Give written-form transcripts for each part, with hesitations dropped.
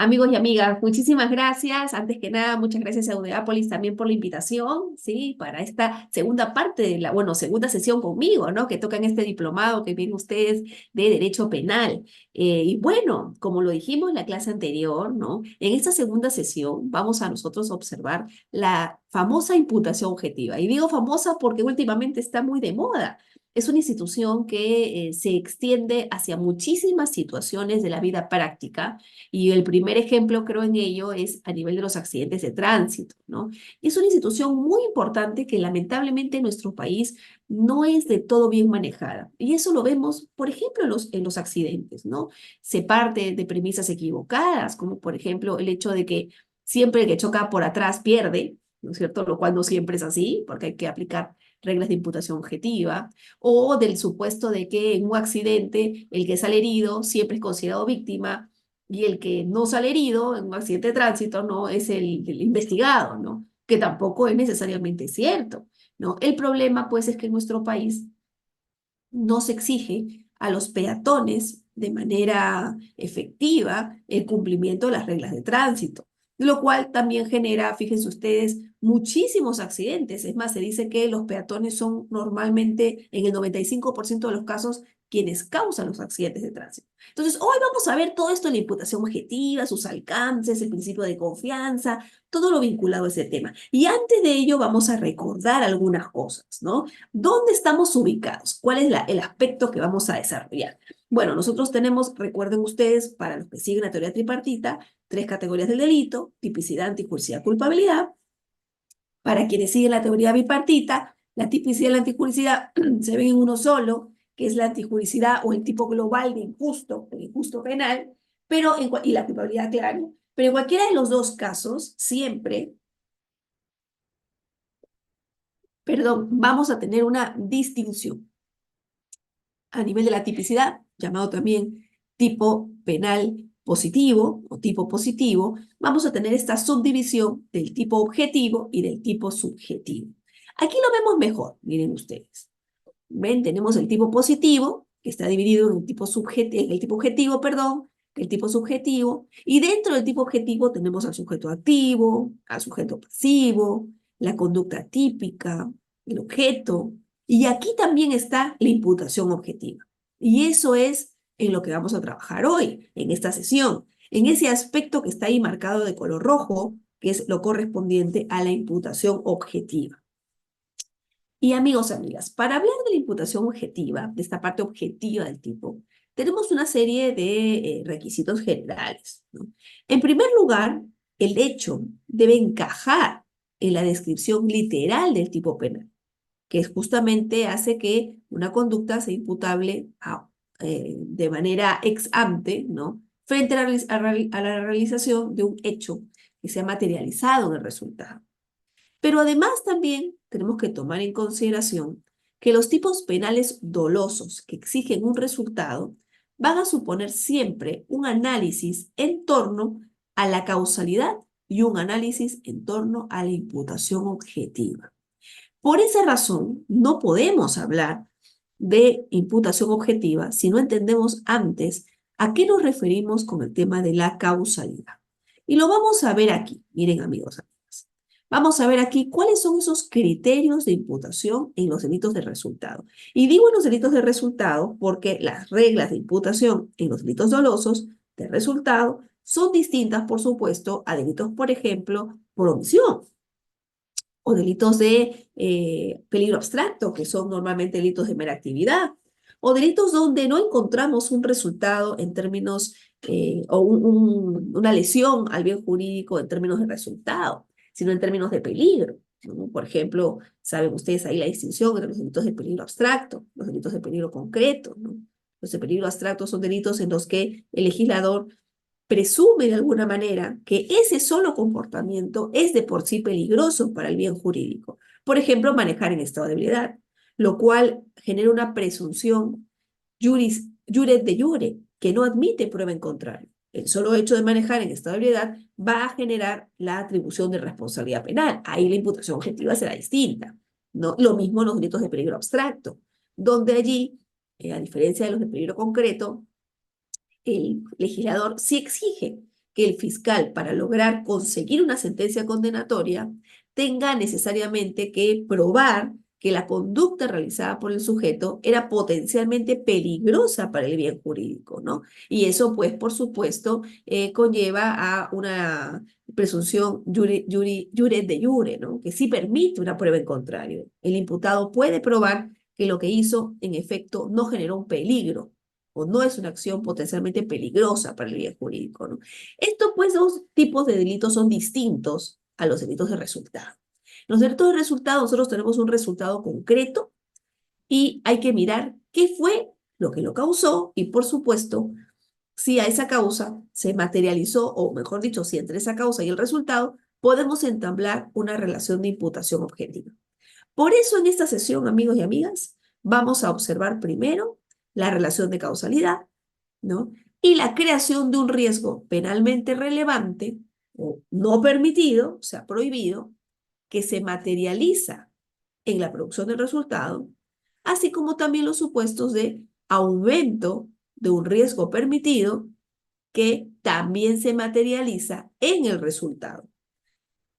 Amigos y amigas, muchísimas gracias. Antes que nada, muchas gracias a Udeápolis también por la invitación, ¿sí? Para esta segunda parte de segunda sesión conmigo, ¿no? Que tocan este diplomado que vienen ustedes de Derecho Penal. Y bueno, como lo dijimos en la clase anterior, ¿no? En esta segunda sesión vamos a nosotros observar la famosa imputación objetiva. Y digo famosa porque últimamente está muy de moda. Es una institución que se extiende hacia muchísimas situaciones de la vida práctica y el primer ejemplo, creo, en ello es a nivel de los accidentes de tránsito, ¿no? Es una institución muy importante que lamentablemente en nuestro país no es de todo bien manejada. Y eso lo vemos, por ejemplo, en los accidentes, ¿no? Se parte de premisas equivocadas, como por ejemplo el hecho de que siempre el que choca por atrás pierde, ¿no es cierto? Lo cual no siempre es así, porque hay que aplicar reglas de imputación objetiva, o del supuesto de que en un accidente el que sale herido siempre es considerado víctima y el que no sale herido en un accidente de tránsito no es el investigado, ¿no? Que tampoco es necesariamente cierto, ¿no? El problema, pues, es que en nuestro país no se exige a los peatones de manera efectiva el cumplimiento de las reglas de tránsito, lo cual también genera, fíjense ustedes, muchísimos accidentes. Es más, se dice que los peatones son normalmente, en el 95% de los casos, quienes causan los accidentes de tránsito. Entonces, hoy vamos a ver todo esto en la imputación objetiva, sus alcances, el principio de confianza, todo lo vinculado a ese tema. Y antes de ello, vamos a recordar algunas cosas, ¿no? ¿Dónde estamos ubicados? ¿Cuál es el aspecto que vamos a desarrollar? Bueno, nosotros tenemos, recuerden ustedes, para los que siguen la teoría tripartita, tres categorías del delito: tipicidad, antijusticia, culpabilidad. Para quienes siguen la teoría bipartita, la tipicidad y la antijuricidad se ven en uno solo, que es la antijuricidad o el tipo global de injusto, el injusto penal, y la culpabilidad, claro, pero en cualquiera de los dos casos, siempre, perdón, vamos a tener una distinción a nivel de la tipicidad, llamado también tipo penal positivo o tipo positivo. Vamos a tener esta subdivisión del tipo objetivo y del tipo subjetivo. Aquí lo vemos mejor, miren ustedes. ¿Ven? Tenemos el tipo positivo, que está dividido en el tipo subjetivo, en el tipo objetivo, perdón, el tipo subjetivo, y dentro del tipo objetivo tenemos al sujeto activo, al sujeto pasivo, la conducta típica, el objeto, y aquí también está la imputación objetiva. Y eso es en lo que vamos a trabajar hoy, en esta sesión, en ese aspecto que está ahí marcado de color rojo, que es lo correspondiente a la imputación objetiva. Y amigos, amigas, para hablar de la imputación objetiva, de esta parte objetiva del tipo, tenemos una serie de requisitos generales, ¿no? En primer lugar, el hecho debe encajar en la descripción literal del tipo penal, que justamente hace que una conducta sea imputable de manera ex ante, ¿no? Frente a la realización de un hecho que se ha materializado en el resultado. Pero además también tenemos que tomar en consideración que los tipos penales dolosos que exigen un resultado van a suponer siempre un análisis en torno a la causalidad y un análisis en torno a la imputación objetiva. Por esa razón, no podemos hablar de imputación objetiva si no entendemos antes a qué nos referimos con el tema de la causalidad. Y lo vamos a ver aquí. Miren, amigos. Vamos a ver aquí cuáles son esos criterios de imputación en los delitos de resultado. Y digo en los delitos de resultado porque las reglas de imputación en los delitos dolosos de resultado son distintas, por supuesto, a delitos, por ejemplo, por omisión o delitos de peligro abstracto, que son normalmente delitos de mera actividad, o delitos donde no encontramos un resultado en términos, o una lesión al bien jurídico en términos de resultado, sino en términos de peligro, ¿no? Por ejemplo, saben ustedes ahí la distinción entre los delitos de peligro abstracto, los delitos de peligro concreto, ¿no? Los de peligro abstracto son delitos en los que el legislador presume de alguna manera que ese solo comportamiento es de por sí peligroso para el bien jurídico. Por ejemplo, manejar en estado de ebriedad, lo cual genera una presunción juret de jure, que no admite prueba en contrario. El solo hecho de manejar en estado de ebriedad va a generar la atribución de responsabilidad penal. Ahí la imputación objetiva será distinta, ¿no? Lo mismo en los delitos de peligro abstracto, donde allí, a diferencia de los de peligro concreto, el legislador sí exige que el fiscal, para lograr conseguir una sentencia condenatoria, tenga necesariamente que probar que la conducta realizada por el sujeto era potencialmente peligrosa para el bien jurídico, ¿no? Y eso, pues, por supuesto, conlleva a una presunción jure de jure, ¿no? Que sí permite una prueba en contrario. El imputado puede probar que lo que hizo, en efecto, no generó un peligro o no es una acción potencialmente peligrosa para el bien jurídico, ¿no? Estos, pues, dos tipos de delitos son distintos a los delitos de resultado. Los delitos de resultado, nosotros tenemos un resultado concreto y hay que mirar qué fue lo que lo causó y, por supuesto, si a esa causa se materializó, o mejor dicho, si entre esa causa y el resultado, podemos entablar una relación de imputación objetiva. Por eso en esta sesión, amigos y amigas, vamos a observar primero la relación de causalidad, ¿no? Y la creación de un riesgo penalmente relevante o no permitido, o sea, prohibido, que se materializa en la producción del resultado, así como también los supuestos de aumento de un riesgo permitido que también se materializa en el resultado.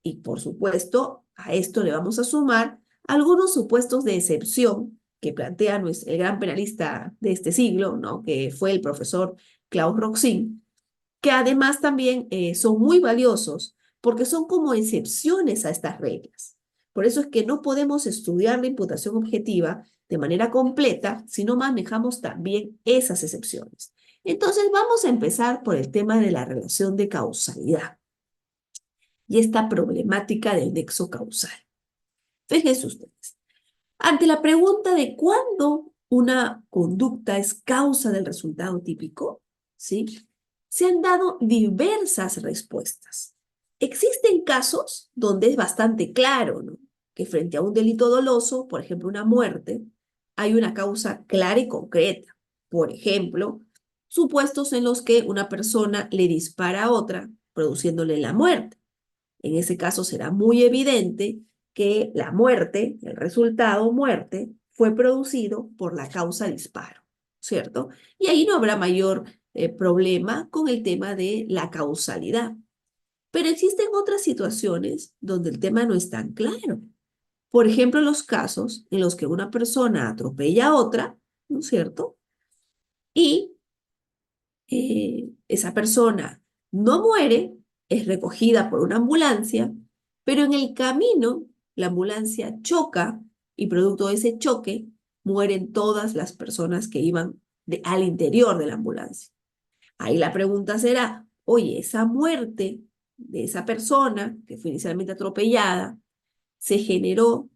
Y por supuesto, a esto le vamos a sumar algunos supuestos de excepción que plantea el gran penalista de este siglo, ¿no? Que fue el profesor Klaus Roxin, que además también son muy valiosos porque son como excepciones a estas reglas. Por eso es que no podemos estudiar la imputación objetiva de manera completa si no manejamos también esas excepciones. Entonces vamos a empezar por el tema de la relación de causalidad y esta problemática del nexo causal. Fíjense ustedes, ante la pregunta de cuándo una conducta es causa del resultado típico, ¿sí? Se han dado diversas respuestas. Existen casos donde es bastante claro, ¿no? Que frente a un delito doloso, por ejemplo, una muerte, hay una causa clara y concreta. Por ejemplo, supuestos en los que una persona le dispara a otra, produciéndole la muerte. En ese caso será muy evidente que la muerte, el resultado muerte, fue producido por la causa disparo, ¿cierto? Y ahí no habrá mayor problema con el tema de la causalidad. Pero existen otras situaciones donde el tema no es tan claro. Por ejemplo, los casos en los que una persona atropella a otra, ¿no es cierto? Y esa persona no muere, es recogida por una ambulancia, pero en el camino la ambulancia choca y producto de ese choque mueren todas las personas que iban al interior de la ambulancia. Ahí la pregunta será, oye, esa muerte de esa persona que fue inicialmente atropellada, ¿se generó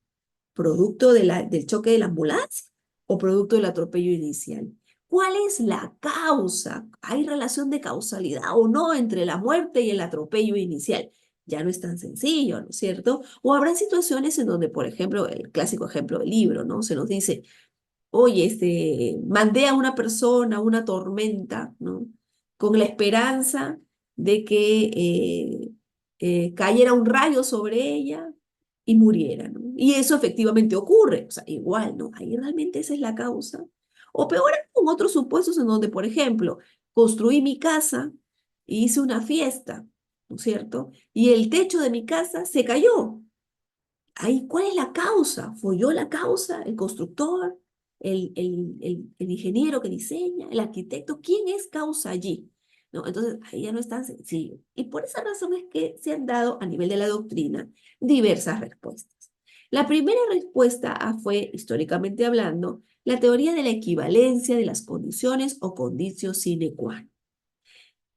producto del choque de la ambulancia o producto del atropello inicial? ¿Cuál es la causa? ¿Hay relación de causalidad o no entre la muerte y el atropello inicial? Ya no es tan sencillo, ¿no es cierto? O habrá situaciones en donde, por ejemplo, el clásico ejemplo del libro, ¿no? Se nos dice, oye, mandé a una persona a una tormenta, ¿no? Con la esperanza de que cayera un rayo sobre ella y muriera, ¿no? Y eso efectivamente ocurre, o sea, igual, ¿no? Ahí realmente esa es la causa. O peor, con otros supuestos en donde, por ejemplo, construí mi casa e hice una fiesta, ¿no es cierto? Y el techo de mi casa se cayó. Ahí, ¿cuál es la causa? ¿Fue yo la causa? ¿El constructor? ¿El ingeniero que diseña? ¿El arquitecto? ¿Quién es causa allí? ¿No? Entonces, ahí ya no es tan sencillo. Y por esa razón es que se han dado a nivel de la doctrina diversas respuestas. La primera respuesta fue, históricamente hablando, la teoría de la equivalencia de las condiciones o conditio sine qua non.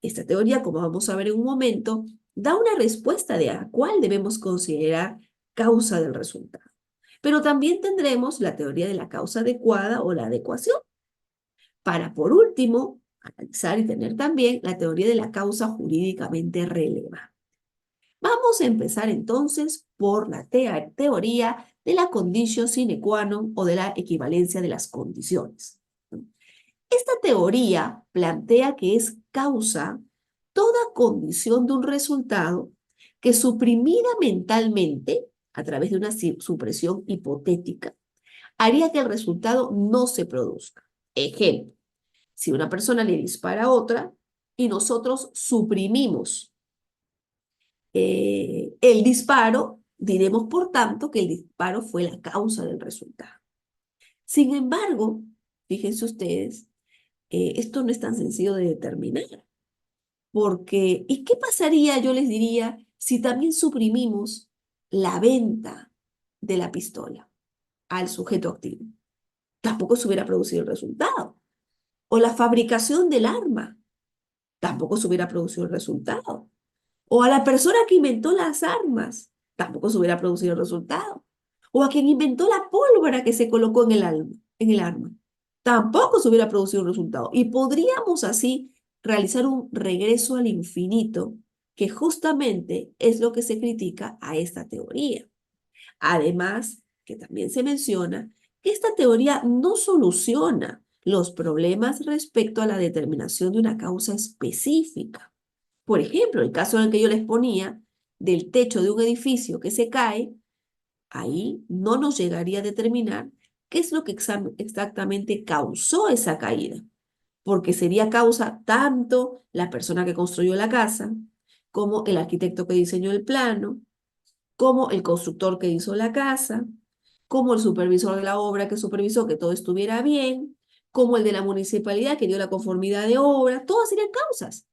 Esta teoría, como vamos a ver en un momento, da una respuesta de a cuál debemos considerar causa del resultado. Pero también tendremos la teoría de la causa adecuada o la adecuación, para por último analizar y tener también la teoría de la causa jurídicamente relevante. Vamos a empezar entonces por la teoría de la conditio sine qua non o de la equivalencia de las condiciones. Esta teoría plantea que es causa toda condición de un resultado que suprimida mentalmente, a través de una supresión hipotética, haría que el resultado no se produzca. Ejemplo, si una persona le dispara a otra, y nosotros suprimimos el disparo, diremos por tanto que el disparo fue la causa del resultado. Sin embargo, fíjense ustedes, esto no es tan sencillo de determinar, porque ¿y qué pasaría, yo les diría, si también suprimimos la venta de la pistola al sujeto activo? Tampoco se hubiera producido el resultado. O la fabricación del arma, tampoco se hubiera producido el resultado. O a la persona que inventó las armas, tampoco se hubiera producido el resultado. O a quien inventó la pólvora que se colocó en el arma, tampoco se hubiera producido el resultado. Y podríamos así realizar un regreso al infinito, que justamente es lo que se critica a esta teoría. Además, que también se menciona que esta teoría no soluciona los problemas respecto a la determinación de una causa específica. Por ejemplo, el caso en el que yo les ponía del techo de un edificio que se cae, ahí no nos llegaría a determinar qué es lo que exactamente causó esa caída, porque sería causa tanto la persona que construyó la casa, como el arquitecto que diseñó el plano, como el constructor que hizo la casa, como el supervisor de la obra que supervisó que todo estuviera bien, como el de la municipalidad que dio la conformidad de obra, todas serían causas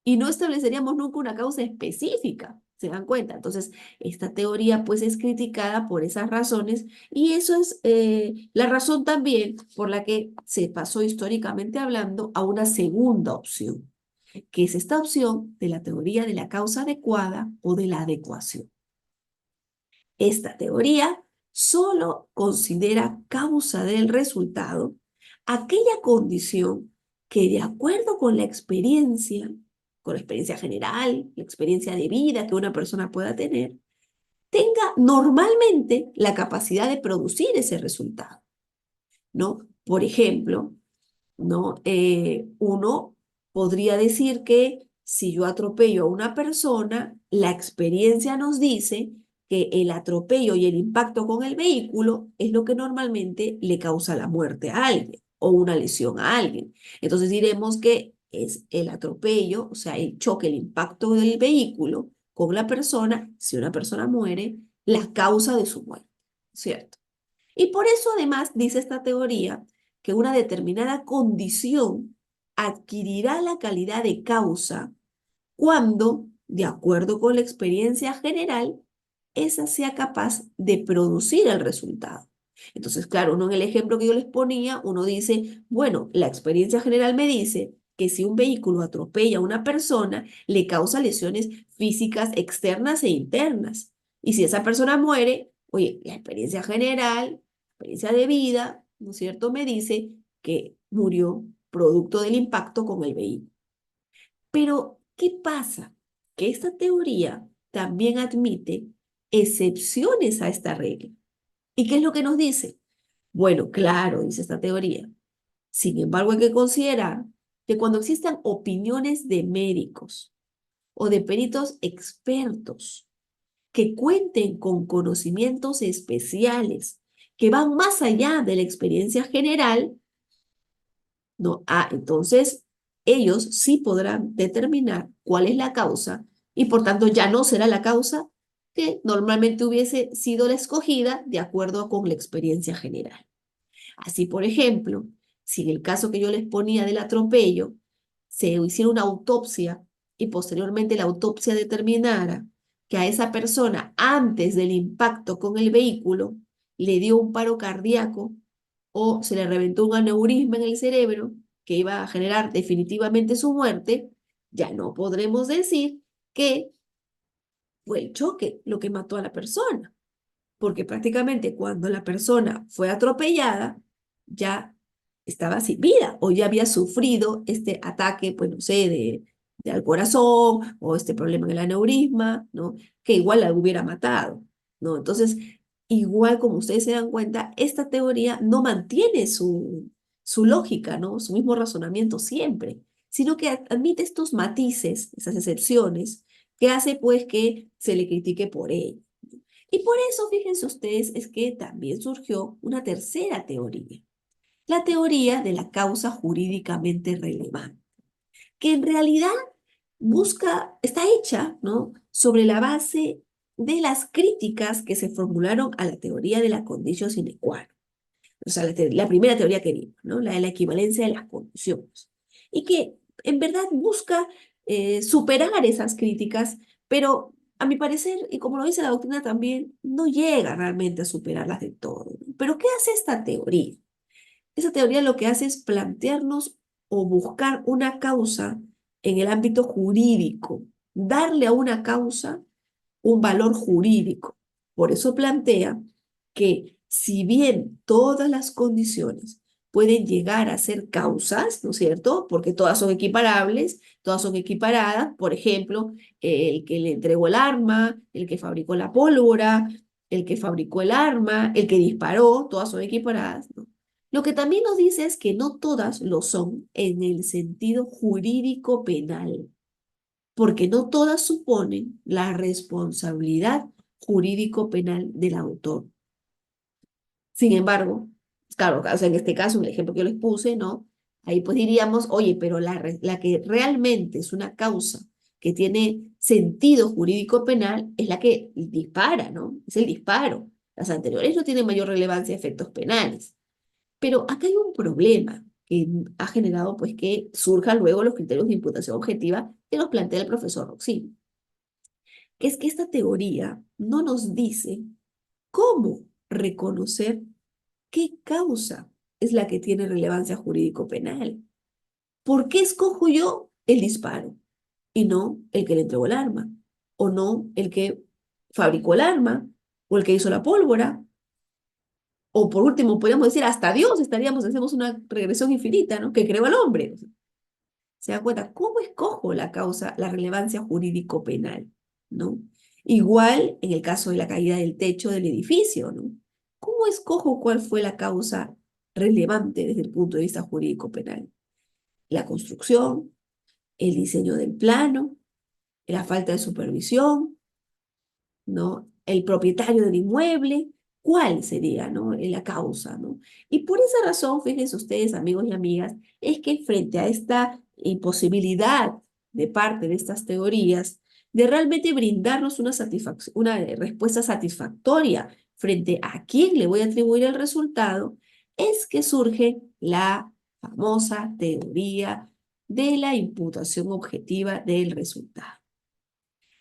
y no estableceríamos nunca una causa específica, ¿se dan cuenta? Entonces, esta teoría pues es criticada por esas razones y eso es la razón también por la que se pasó históricamente hablando a una segunda opción, que es esta opción de la teoría de la causa adecuada o de la adecuación. Esta teoría solo considera causa del resultado aquella condición que de acuerdo con la experiencia general, la experiencia de vida que una persona pueda tener, tenga normalmente la capacidad de producir ese resultado, ¿no? Por ejemplo, ¿no? Uno podría decir que si yo atropello a una persona, la experiencia nos dice que el atropello y el impacto con el vehículo es lo que normalmente le causa la muerte a alguien o una lesión a alguien. Entonces diremos que es el atropello, o sea, el choque, el impacto del vehículo con la persona, si una persona muere, la causa de su muerte, ¿cierto? Y por eso además dice esta teoría que una determinada condición adquirirá la calidad de causa cuando, de acuerdo con la experiencia general, esa sea capaz de producir el resultado. Entonces, claro, uno en el ejemplo que yo les ponía, uno dice, bueno, la experiencia general me dice que si un vehículo atropella a una persona, le causa lesiones físicas externas e internas. Y si esa persona muere, oye, la experiencia general, experiencia de vida, ¿no es cierto?, me dice que murió producto del impacto con el vehículo. Pero, ¿qué pasa? Que esta teoría también admite excepciones a esta regla. ¿Y qué es lo que nos dice? Bueno, claro, dice esta teoría. Sin embargo, hay que considerar que cuando existan opiniones de médicos o de peritos expertos que cuenten con conocimientos especiales que van más allá de la experiencia general, no, entonces ellos sí podrán determinar cuál es la causa y por tanto ya no será la causa que normalmente hubiese sido la escogida de acuerdo con la experiencia general. Así, por ejemplo, si en el caso que yo les ponía del atropello se hiciera una autopsia y posteriormente la autopsia determinara que a esa persona antes del impacto con el vehículo le dio un paro cardíaco o se le reventó un aneurisma en el cerebro que iba a generar definitivamente su muerte, ya no podremos decir que fue el choque lo que mató a la persona, porque prácticamente cuando la persona fue atropellada, ya estaba sin vida o ya había sufrido este ataque, pues no sé, al corazón o este problema en el aneurisma, ¿no? Que igual la hubiera matado, ¿no? Entonces, igual como ustedes se dan cuenta, esta teoría no mantiene su lógica, ¿no? Su mismo razonamiento siempre, sino que admite estos matices, esas excepciones, que hace pues que se le critique por ello. Y por eso, fíjense ustedes, es que también surgió una tercera teoría, la teoría de la causa jurídicamente relevante. que en realidad está hecha, ¿no?, sobre la base de las críticas que se formularon a la teoría de la condicio sine qua non. O sea, la primera teoría que vimos, ¿no?, la de la equivalencia de las condiciones. Y que en verdad busca superar esas críticas, pero a mi parecer, y como lo dice la doctrina también, no llega realmente a superarlas de todo, ¿no? Pero ¿qué hace esta teoría? Esa teoría lo que hace es plantearnos o buscar una causa en el ámbito jurídico, darle a una causa un valor jurídico. Por eso plantea que si bien todas las condiciones pueden llegar a ser causas, ¿no es cierto? Porque todas son equiparables, todas son equiparadas. Por ejemplo, el que le entregó el arma, el que fabricó la pólvora, el que fabricó el arma, el que disparó, todas son equiparadas, ¿no? Lo que también nos dice es que no todas lo son en el sentido jurídico penal, porque no todas suponen la responsabilidad jurídico-penal del autor. Sin embargo, claro, o sea, en este caso, en el ejemplo que yo les puse, ¿no? Ahí pues diríamos, oye, pero la que realmente es una causa que tiene sentido jurídico-penal es la que dispara, ¿no? Es el disparo. Las anteriores no tienen mayor relevancia a efectos penales. Pero acá hay un problema que ha generado pues que surjan luego los criterios de imputación objetiva que nos plantea el profesor Roxin, que es que esta teoría no nos dice cómo reconocer qué causa es la que tiene relevancia jurídico-penal. ¿Por qué escojo yo el disparo y no el que le entregó el arma? ¿O no el que fabricó el arma? ¿O el que hizo la pólvora? O por último, podríamos decir, hasta Dios hacemos una regresión infinita, ¿no?, que creó al hombre. ¿Se da cuenta? ¿Cómo escojo la causa, la relevancia jurídico-penal? ¿No? Igual en el caso de la caída del techo del edificio, ¿no? ¿Cómo escojo cuál fue la causa relevante desde el punto de vista jurídico-penal? La construcción, el diseño del plano, la falta de supervisión, ¿no?, el propietario del inmueble, ¿cuál sería, ¿no?, la causa, ¿no? Y por esa razón, fíjense ustedes, amigos y amigas, es que frente a esta imposibilidad de parte de estas teorías de realmente brindarnos una respuesta satisfactoria frente a quién le voy a atribuir el resultado, es que surge la famosa teoría de la imputación objetiva del resultado.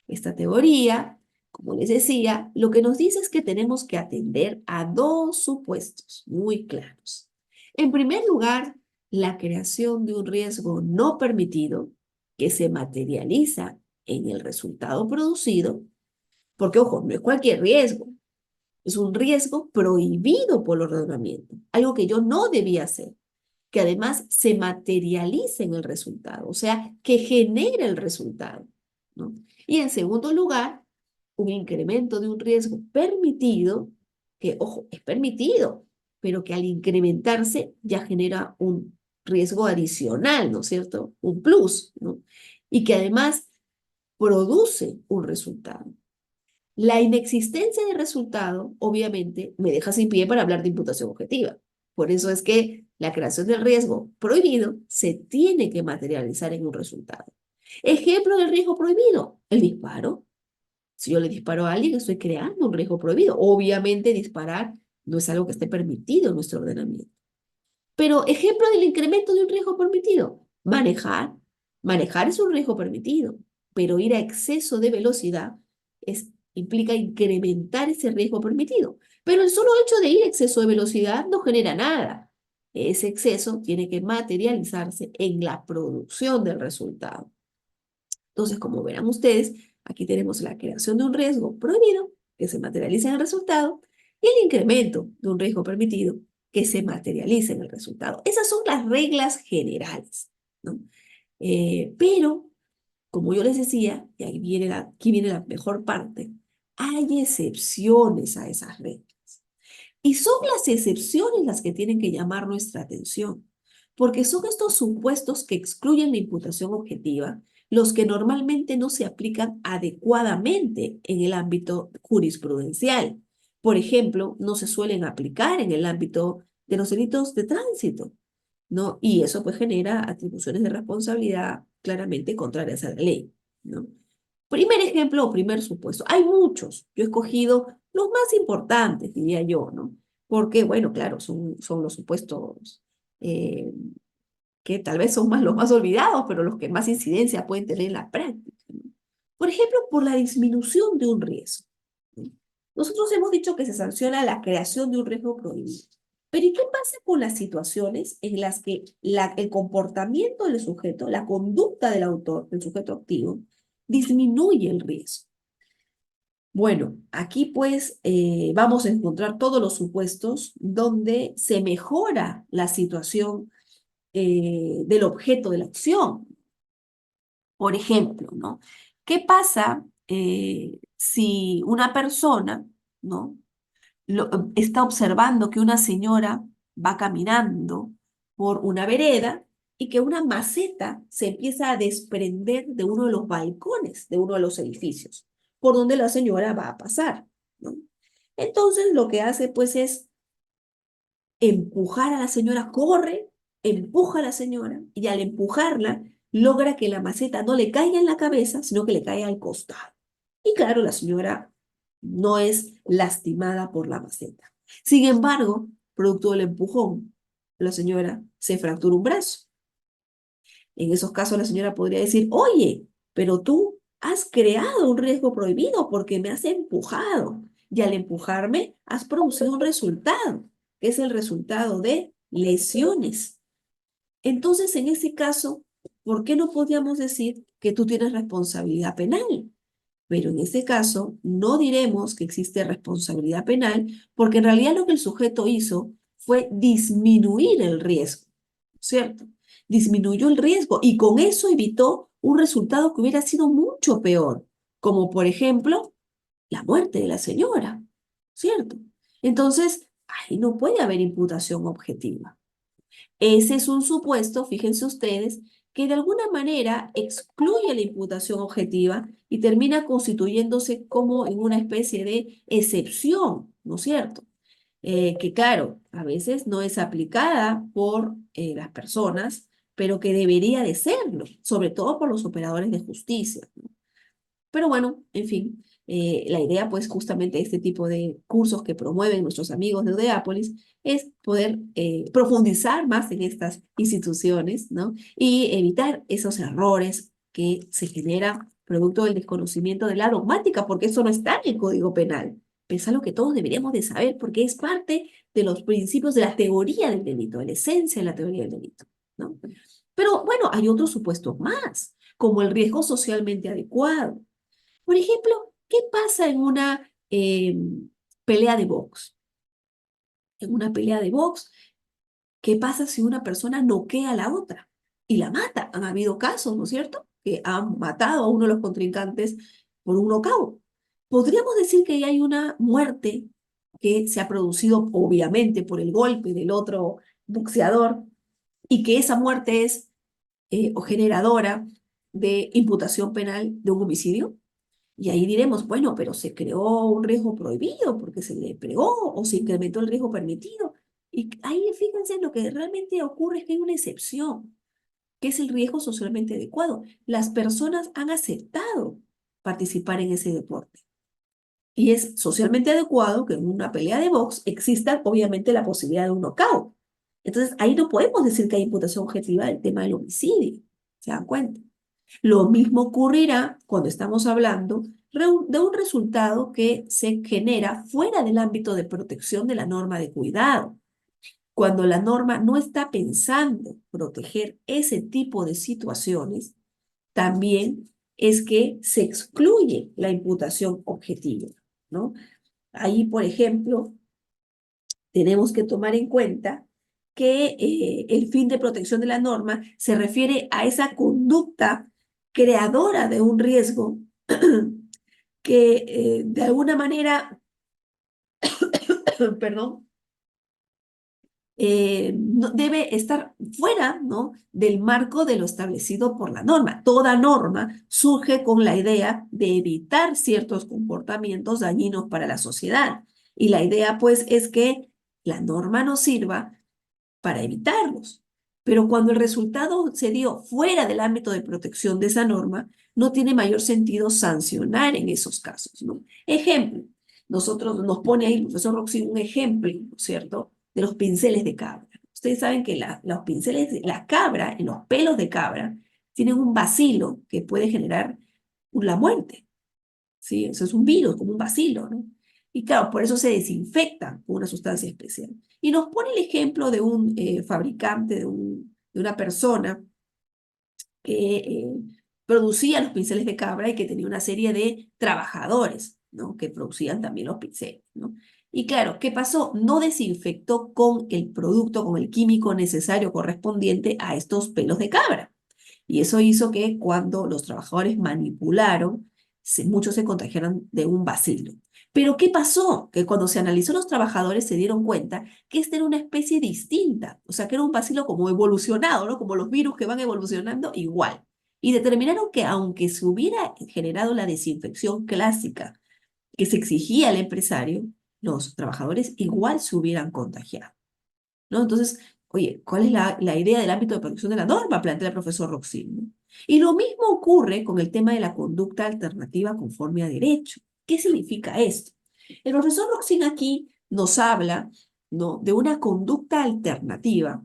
Esta teoría, como les decía, lo que nos dice es que tenemos que atender a dos supuestos muy claros. En primer lugar, la creación de un riesgo no permitido que se materializa en el resultado producido, porque, ojo, no es cualquier riesgo, es un riesgo prohibido por el ordenamiento, algo que yo no debía hacer, que además se materializa en el resultado, o sea, que genera el resultado, ¿no? Y en segundo lugar, un incremento de un riesgo permitido, que, ojo, es permitido, pero que al incrementarse ya genera un riesgo adicional, ¿no es cierto? Un plus, ¿no? Y que además produce un resultado. La inexistencia de resultado, obviamente, me deja sin pie para hablar de imputación objetiva. Por eso es que la creación del riesgo prohibido se tiene que materializar en un resultado. Ejemplo del riesgo prohibido, el disparo. Si yo le disparo a alguien, estoy creando un riesgo prohibido. Obviamente, disparar no es algo que esté permitido en nuestro ordenamiento. Pero ejemplo del incremento de un riesgo permitido, manejar. Manejar es un riesgo permitido, pero ir a exceso de velocidad implica incrementar ese riesgo permitido. Pero el solo hecho de ir a exceso de velocidad no genera nada. Ese exceso tiene que materializarse en la producción del resultado. Entonces, como verán ustedes, aquí tenemos la creación de un riesgo prohibido que se materializa en el resultado y el incremento de un riesgo permitido que se materializa en el resultado. Esas son las reglas generales, ¿no? Pero, como yo les decía, y aquí viene la mejor parte, hay excepciones a esas reglas. Y son las excepciones las que tienen que llamar nuestra atención, porque son estos supuestos que excluyen la imputación objetiva los que normalmente no se aplican adecuadamente en el ámbito jurisprudencial. Por ejemplo, no se suelen aplicar en el ámbito de los delitos de tránsito, ¿no? Y eso pues genera atribuciones de responsabilidad claramente contrarias a la ley, ¿no? Primer ejemplo o primer supuesto. Hay muchos. Yo he escogido los más importantes, diría yo, ¿no? Porque, bueno, claro, son los supuestos eh, que tal vez son más los más olvidados, pero los que más incidencia pueden tener en la práctica, ¿no? Por ejemplo, por la disminución de un riesgo, ¿no? Nosotros hemos dicho que se sanciona la creación de un riesgo prohibido. Pero ¿y qué pasa con las situaciones en las que el comportamiento del sujeto, la conducta del autor, del sujeto activo, disminuye el riesgo? Bueno, aquí pues vamos a encontrar todos los supuestos donde se mejora la situación del objeto de la acción. Por ejemplo, ¿no? ¿Qué pasa si una persona, ¿no? Está observando que una señora va caminando por una vereda y que una maceta se empieza a desprender de uno de los balcones de uno de los edificios por donde la señora va a pasar, ¿no? Entonces lo que hace pues es empujar a la señora, corre, empuja a la señora y al empujarla logra que la maceta no le caiga en la cabeza, sino que le caiga al costado. Y claro, la señora no es lastimada por la maceta. Sin embargo, producto del empujón, la señora se fractura un brazo. En esos casos la señora podría decir, oye, pero tú has creado un riesgo prohibido porque me has empujado y al empujarme has producido un resultado, que es el resultado de lesiones. Entonces, en ese caso, ¿por qué no podríamos decir que tú tienes responsabilidad penal? Pero en ese caso, no diremos que existe responsabilidad penal porque en realidad lo que el sujeto hizo fue disminuir el riesgo, ¿cierto? Disminuyó el riesgo y con eso evitó un resultado que hubiera sido mucho peor, como por ejemplo la muerte de la señora, ¿cierto? Entonces, ahí no puede haber imputación objetiva. Ese es un supuesto, fíjense ustedes, que de alguna manera excluye la imputación objetiva y termina constituyéndose como en una especie de excepción, ¿no es cierto? Que claro, a veces no es aplicada por las personas, pero que debería de serlo, sobre todo por los operadores de justicia, ¿no? Pero bueno, en fin, la idea pues justamente de este tipo de cursos que promueven nuestros amigos de Odeápolis es poder profundizar más en estas instituciones, ¿no? Y evitar esos errores que se generan producto del desconocimiento de la dogmática, porque eso no está en el Código Penal. Es algo que todos deberíamos de saber porque es parte de los principios de la teoría del delito, de la esencia de la teoría del delito, ¿no? Pero bueno, hay otros supuestos más, como el riesgo socialmente adecuado. Por ejemplo, ¿qué pasa en una pelea de box? En una pelea de box, ¿qué pasa si una persona noquea a la otra y la mata? Han habido casos, ¿no es cierto?, que han matado a uno de los contrincantes por un nocaut. Podríamos decir que hay una muerte que se ha producido obviamente por el golpe del otro boxeador y que esa muerte es o generadora de imputación penal de un homicidio. Y ahí diremos, bueno, pero se creó un riesgo prohibido porque se le pegó o se incrementó el riesgo permitido. Y ahí fíjense, lo que realmente ocurre es que hay una excepción, que es el riesgo socialmente adecuado. Las personas han aceptado participar en ese deporte. Y es socialmente adecuado que en una pelea de box exista obviamente la posibilidad de un knockout. Entonces ahí no podemos decir que hay imputación objetiva del tema del homicidio. ¿Se dan cuenta? Lo mismo ocurrirá cuando estamos hablando de un resultado que se genera fuera del ámbito de protección de la norma de cuidado. Cuando la norma no está pensando proteger ese tipo de situaciones, también es que se excluye la imputación objetiva, ¿no? Ahí, por ejemplo, tenemos que tomar en cuenta que el fin de protección de la norma se refiere a esa conducta creadora de un riesgo que de alguna manera, perdón, debe estar fuera, ¿no?, del marco de lo establecido por la norma. Toda norma surge con la idea de evitar ciertos comportamientos dañinos para la sociedad. Y la idea, pues, es que la norma nos sirva para evitarlos. Pero cuando el resultado se dio fuera del ámbito de protección de esa norma, no tiene mayor sentido sancionar en esos casos, ¿no? Ejemplo, nosotros nos pone ahí el profesor Roxy un ejemplo, ¿no es cierto?, de los pinceles de cabra. Ustedes saben que los pinceles, la cabra, en los pelos de cabra, tienen un bacilo que puede generar la muerte, ¿sí? Eso es un virus, como un bacilo, ¿no? Y claro, por eso se desinfecta con una sustancia especial. Y nos pone el ejemplo de un fabricante, de una persona que producía los pinceles de cabra y que tenía una serie de trabajadores, ¿no? Que producían también los pinceles, ¿no? Y claro, ¿qué pasó? No desinfectó con el producto, con el químico necesario correspondiente a estos pelos de cabra. Y eso hizo que cuando los trabajadores manipularon, muchos se contagiaron de un bacilo. Pero ¿qué pasó? Que cuando se analizó los trabajadores se dieron cuenta que esta era una especie distinta, o sea, que era un bacilo como evolucionado, ¿no? Como los virus que van evolucionando igual. Y determinaron que aunque se hubiera generado la desinfección clásica que se exigía al empresario, los trabajadores igual se hubieran contagiado, ¿no? Entonces, oye, ¿cuál es la idea del ámbito de protección de la norma? Plantea el profesor Roxin, ¿no? Y lo mismo ocurre con el tema de la conducta alternativa conforme a derecho. ¿Qué significa esto? El profesor Roxin aquí nos habla, ¿no?, de una conducta alternativa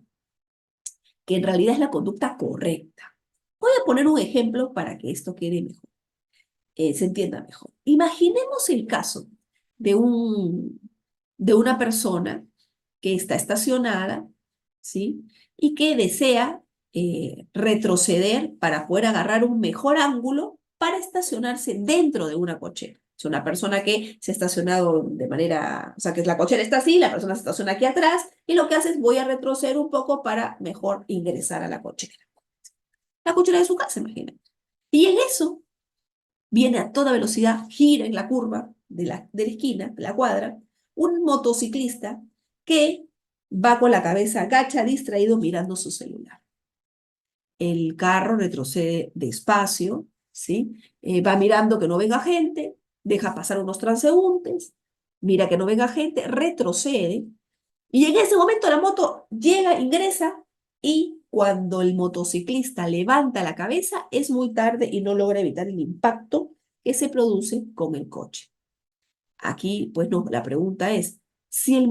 que en realidad es la conducta correcta. Voy a poner un ejemplo para que esto quede mejor, se entienda mejor. Imaginemos el caso de, de una persona que está estacionada, ¿sí? Y que desea retroceder para poder agarrar un mejor ángulo para estacionarse dentro de una cochera. Es una persona que se ha estacionado de manera, o sea, que la cochera está así, la persona se estaciona aquí atrás, y lo que hace es voy a retroceder un poco para mejor ingresar a la cochera. La cochera de su casa, imagínate. Y en eso viene a toda velocidad, gira en la curva de la esquina, de la cuadra, un motociclista que va con la cabeza agacha, distraído, mirando su celular. El carro retrocede despacio, ¿sí? Va mirando que no venga gente, deja pasar unos transeúntes, mira que no venga gente, retrocede, y en ese momento la moto llega, ingresa, y cuando el motociclista levanta la cabeza, es muy tarde y no logra evitar el impacto que se produce con el coche. Aquí, pues no, la pregunta es, si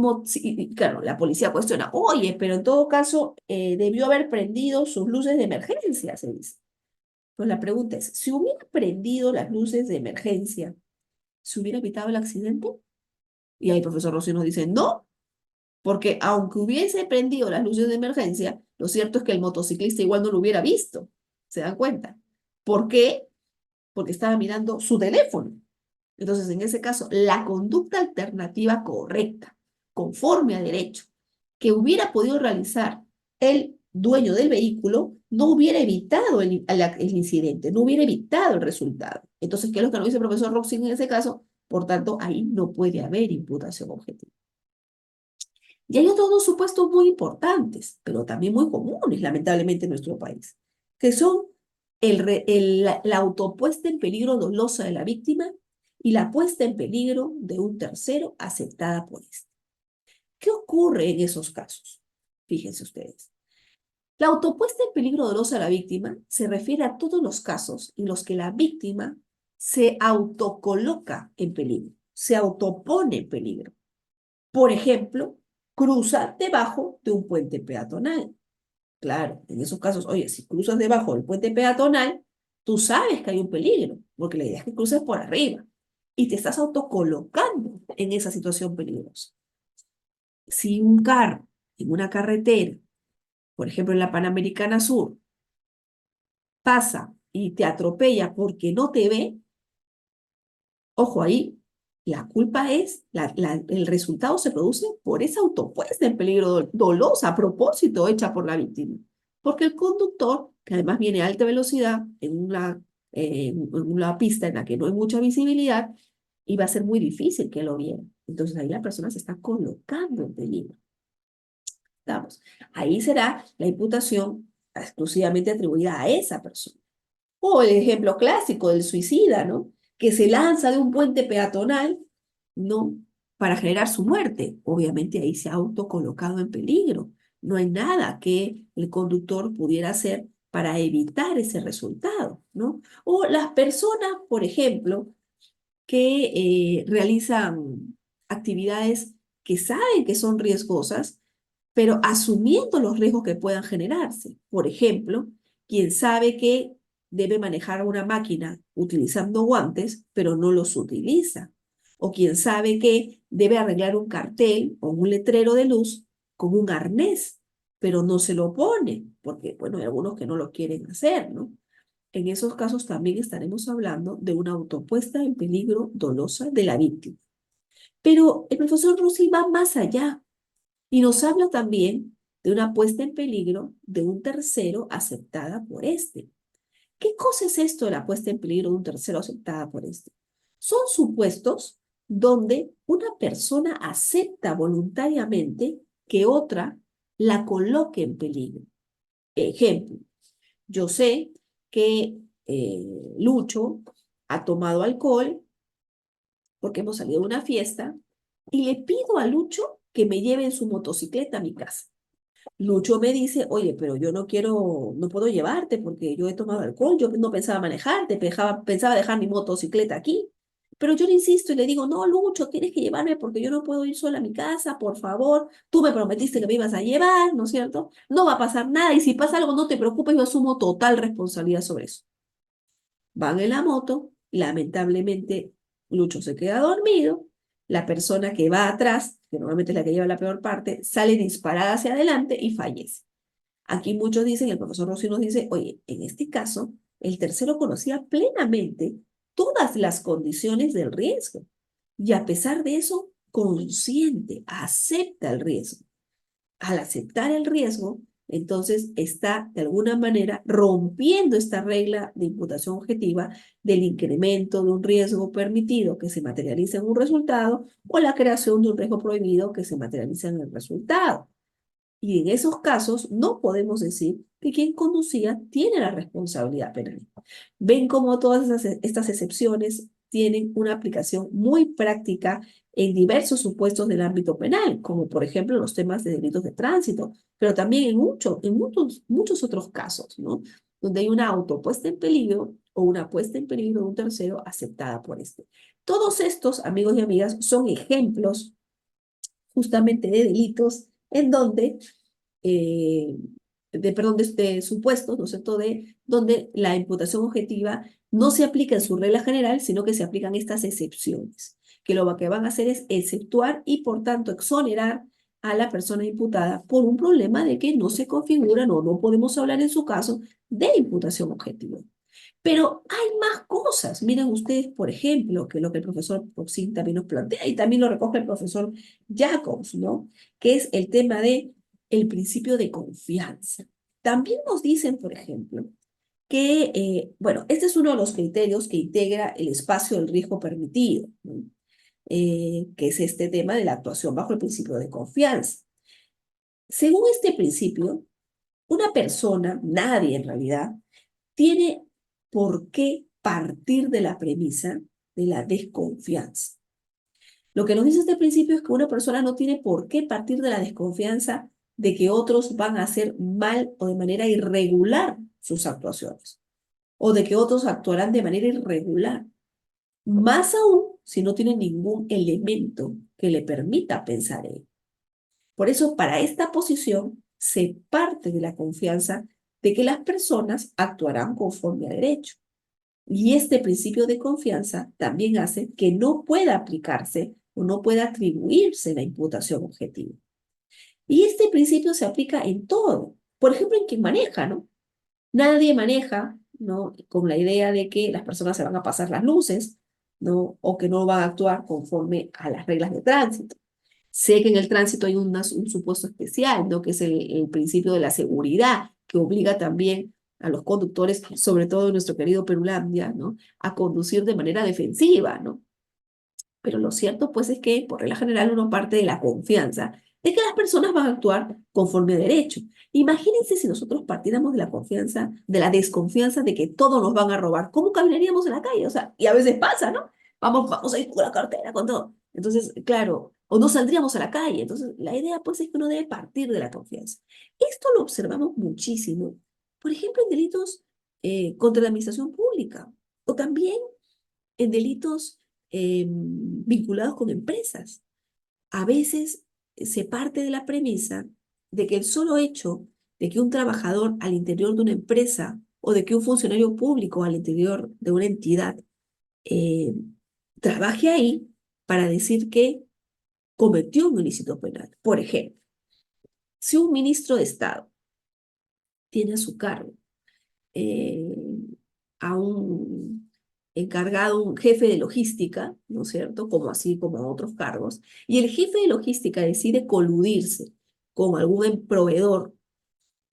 claro, la policía cuestiona, oye, pero en todo caso debió haber prendido sus luces de emergencia, se dice. Pues la pregunta es, si hubiera prendido las luces de emergencia, ¿se hubiera evitado el accidente? Y ahí el profesor Rossi nos dice, no, porque aunque hubiese prendido las luces de emergencia, lo cierto es que el motociclista igual no lo hubiera visto. ¿Se dan cuenta? ¿Por qué? Porque estaba mirando su teléfono. Entonces, en ese caso, la conducta alternativa correcta, conforme a derecho, que hubiera podido realizar el dueño del vehículo, no hubiera evitado el incidente, no hubiera evitado el resultado. Entonces, ¿qué es lo que nos dice el profesor Roxin en ese caso? Por tanto, ahí no puede haber imputación objetiva. Y hay otros dos supuestos muy importantes, pero también muy comunes, lamentablemente, en nuestro país, que son la autopuesta en peligro dolosa de la víctima y la puesta en peligro de un tercero aceptada por éste. ¿Qué ocurre en esos casos? Fíjense ustedes. La autopuesta en peligro dolosa de la víctima se refiere a todos los casos en los que la víctima se autocoloca en peligro, se autopone en peligro. Por ejemplo, cruza debajo de un puente peatonal. Claro, en esos casos, oye, si cruzas debajo del puente peatonal, tú sabes que hay un peligro, porque la idea es que cruces por arriba y te estás autocolocando en esa situación peligrosa. Si un carro en una carretera, por ejemplo en la Panamericana Sur, pasa y te atropella porque no te ve, ojo ahí, la culpa es, el resultado se produce por esa autopuesta en peligro dolosa, a propósito, hecha por la víctima. Porque el conductor, que además viene a alta velocidad en una pista en la que no hay mucha visibilidad, iba a ser muy difícil que lo viera. Entonces ahí la persona se está colocando en peligro. ¿Estamos? Ahí será la imputación exclusivamente atribuida a esa persona. O el ejemplo clásico del suicida, ¿no? Que se lanza de un puente peatonal, ¿no? Para generar su muerte. Obviamente ahí se ha autocolocado en peligro, No hay nada que el conductor pudiera hacer para evitar ese resultado, ¿no? O las personas, por ejemplo, que realizan actividades que saben que son riesgosas, pero asumiendo los riesgos que puedan generarse. Por ejemplo, quien sabe que debe manejar una máquina utilizando guantes, pero no los utiliza. O quien sabe que debe arreglar un cartel o un letrero de luz con un arnés, pero no se lo pone, porque, bueno, hay algunos que no lo quieren hacer, ¿no? En esos casos también estaremos hablando de una autopuesta en peligro dolosa de la víctima. Pero el profesor Rossi va más allá y nos habla también de una puesta en peligro de un tercero aceptada por este. ¿Qué cosa es esto de la puesta en peligro de un tercero aceptada por este? Son supuestos donde una persona acepta voluntariamente que otra la coloque en peligro. Ejemplo, yo sé que Lucho ha tomado alcohol porque hemos salido de una fiesta y le pido a Lucho que me lleve en su motocicleta a mi casa. Lucho me dice, oye, pero yo no quiero, no puedo llevarte porque yo he tomado alcohol, yo no pensaba manejarte, pensaba dejar mi motocicleta aquí. Pero yo le insisto y le digo, no, Lucho, tienes que llevarme porque yo no puedo ir sola a mi casa, por favor. Tú me prometiste que me ibas a llevar, ¿no es cierto? No va a pasar nada y si pasa algo, no te preocupes, yo asumo total responsabilidad sobre eso. Van en la moto, lamentablemente Lucho se queda dormido, la persona que va atrás, que normalmente es la que lleva la peor parte, sale disparada hacia adelante y fallece. Aquí muchos dicen, el profesor Rossi nos dice, oye, en este caso, el tercero conocía plenamente todas las condiciones del riesgo y a pesar de eso, consciente, acepta el riesgo. Al aceptar el riesgo, entonces está de alguna manera rompiendo esta regla de imputación objetiva del incremento de un riesgo permitido que se materializa en un resultado o la creación de un riesgo prohibido que se materializa en el resultado. Y en esos casos no podemos decir que quien conducía tiene la responsabilidad penal. Ven cómo todas estas excepciones tienen una aplicación muy práctica en diversos supuestos del ámbito penal, como por ejemplo los temas de delitos de tránsito, pero también muchos otros casos, ¿no? Donde hay una autopuesta en peligro o una puesta en peligro de un tercero aceptada por este. Todos estos, amigos y amigas, son ejemplos justamente de delitos en donde, eh, perdón, de supuestos, ¿no es cierto?, de donde la imputación objetiva no se aplica en su regla general, sino que se aplican estas excepciones, que lo que van a hacer es exceptuar y, por tanto, exonerar a la persona imputada por un problema de que no se configuran o no podemos hablar en su caso de imputación objetiva. Pero hay más cosas. Miren ustedes, por ejemplo, que lo que el profesor Proxín también nos plantea y también lo recoge el profesor Jacobs, ¿no? Que es el tema de el principio de confianza. También nos dicen, por ejemplo, que, bueno, este es uno de los criterios que integra el espacio del riesgo permitido, ¿no? Que es este tema de la actuación bajo el principio de confianza. Según este principio, una persona, nadie en realidad, tiene por qué partir de la premisa de la desconfianza. Lo que nos dice este principio es que una persona no tiene por qué partir de la desconfianza de que otros van a hacer mal o de manera irregular sus actuaciones, o de que otros actuarán de manera irregular, más aún si no tiene ningún elemento que le permita pensar en ello. Por eso, para esta posición, se parte de la confianza de que las personas actuarán conforme a derecho. Y este principio de confianza también hace que no pueda aplicarse o no pueda atribuirse la imputación objetiva. Y este principio se aplica en todo. Por ejemplo, en quien maneja, ¿no? Nadie maneja, ¿no?, con la idea de que las personas se van a pasar las luces, ¿no? O que no van a actuar conforme a las reglas de tránsito. Sé que en el tránsito hay un supuesto especial, ¿no? Que es el principio de la seguridad, que obliga también a los conductores, sobre todo en nuestro querido Perulandia, ¿no?, a conducir de manera defensiva, ¿no? Pero lo cierto, pues, es que, por regla general, uno parte de la confianza de que las personas van a actuar conforme a derecho. Imagínense si nosotros partiéramos de la confianza, de la desconfianza de que todos nos van a robar. ¿Cómo caminaríamos en la calle? O sea, y a veces pasa, ¿no? Vamos a ir con la cartera, con todo. Entonces, claro, o no saldríamos a la calle. Entonces, la idea pues es que uno debe partir de la confianza. Esto lo observamos muchísimo, por ejemplo, en delitos contra la administración pública o también en delitos vinculados con empresas. A veces se parte de la premisa de que el solo hecho de que un trabajador al interior de una empresa o de que un funcionario público al interior de una entidad eh, trabaje ahí para decir que cometió un ilícito penal. Por ejemplo, si un ministro de Estado tiene a su cargo eh, a un encargado, un jefe de logística, ¿no es cierto? Como así como a otros cargos, y el jefe de logística decide coludirse con algún proveedor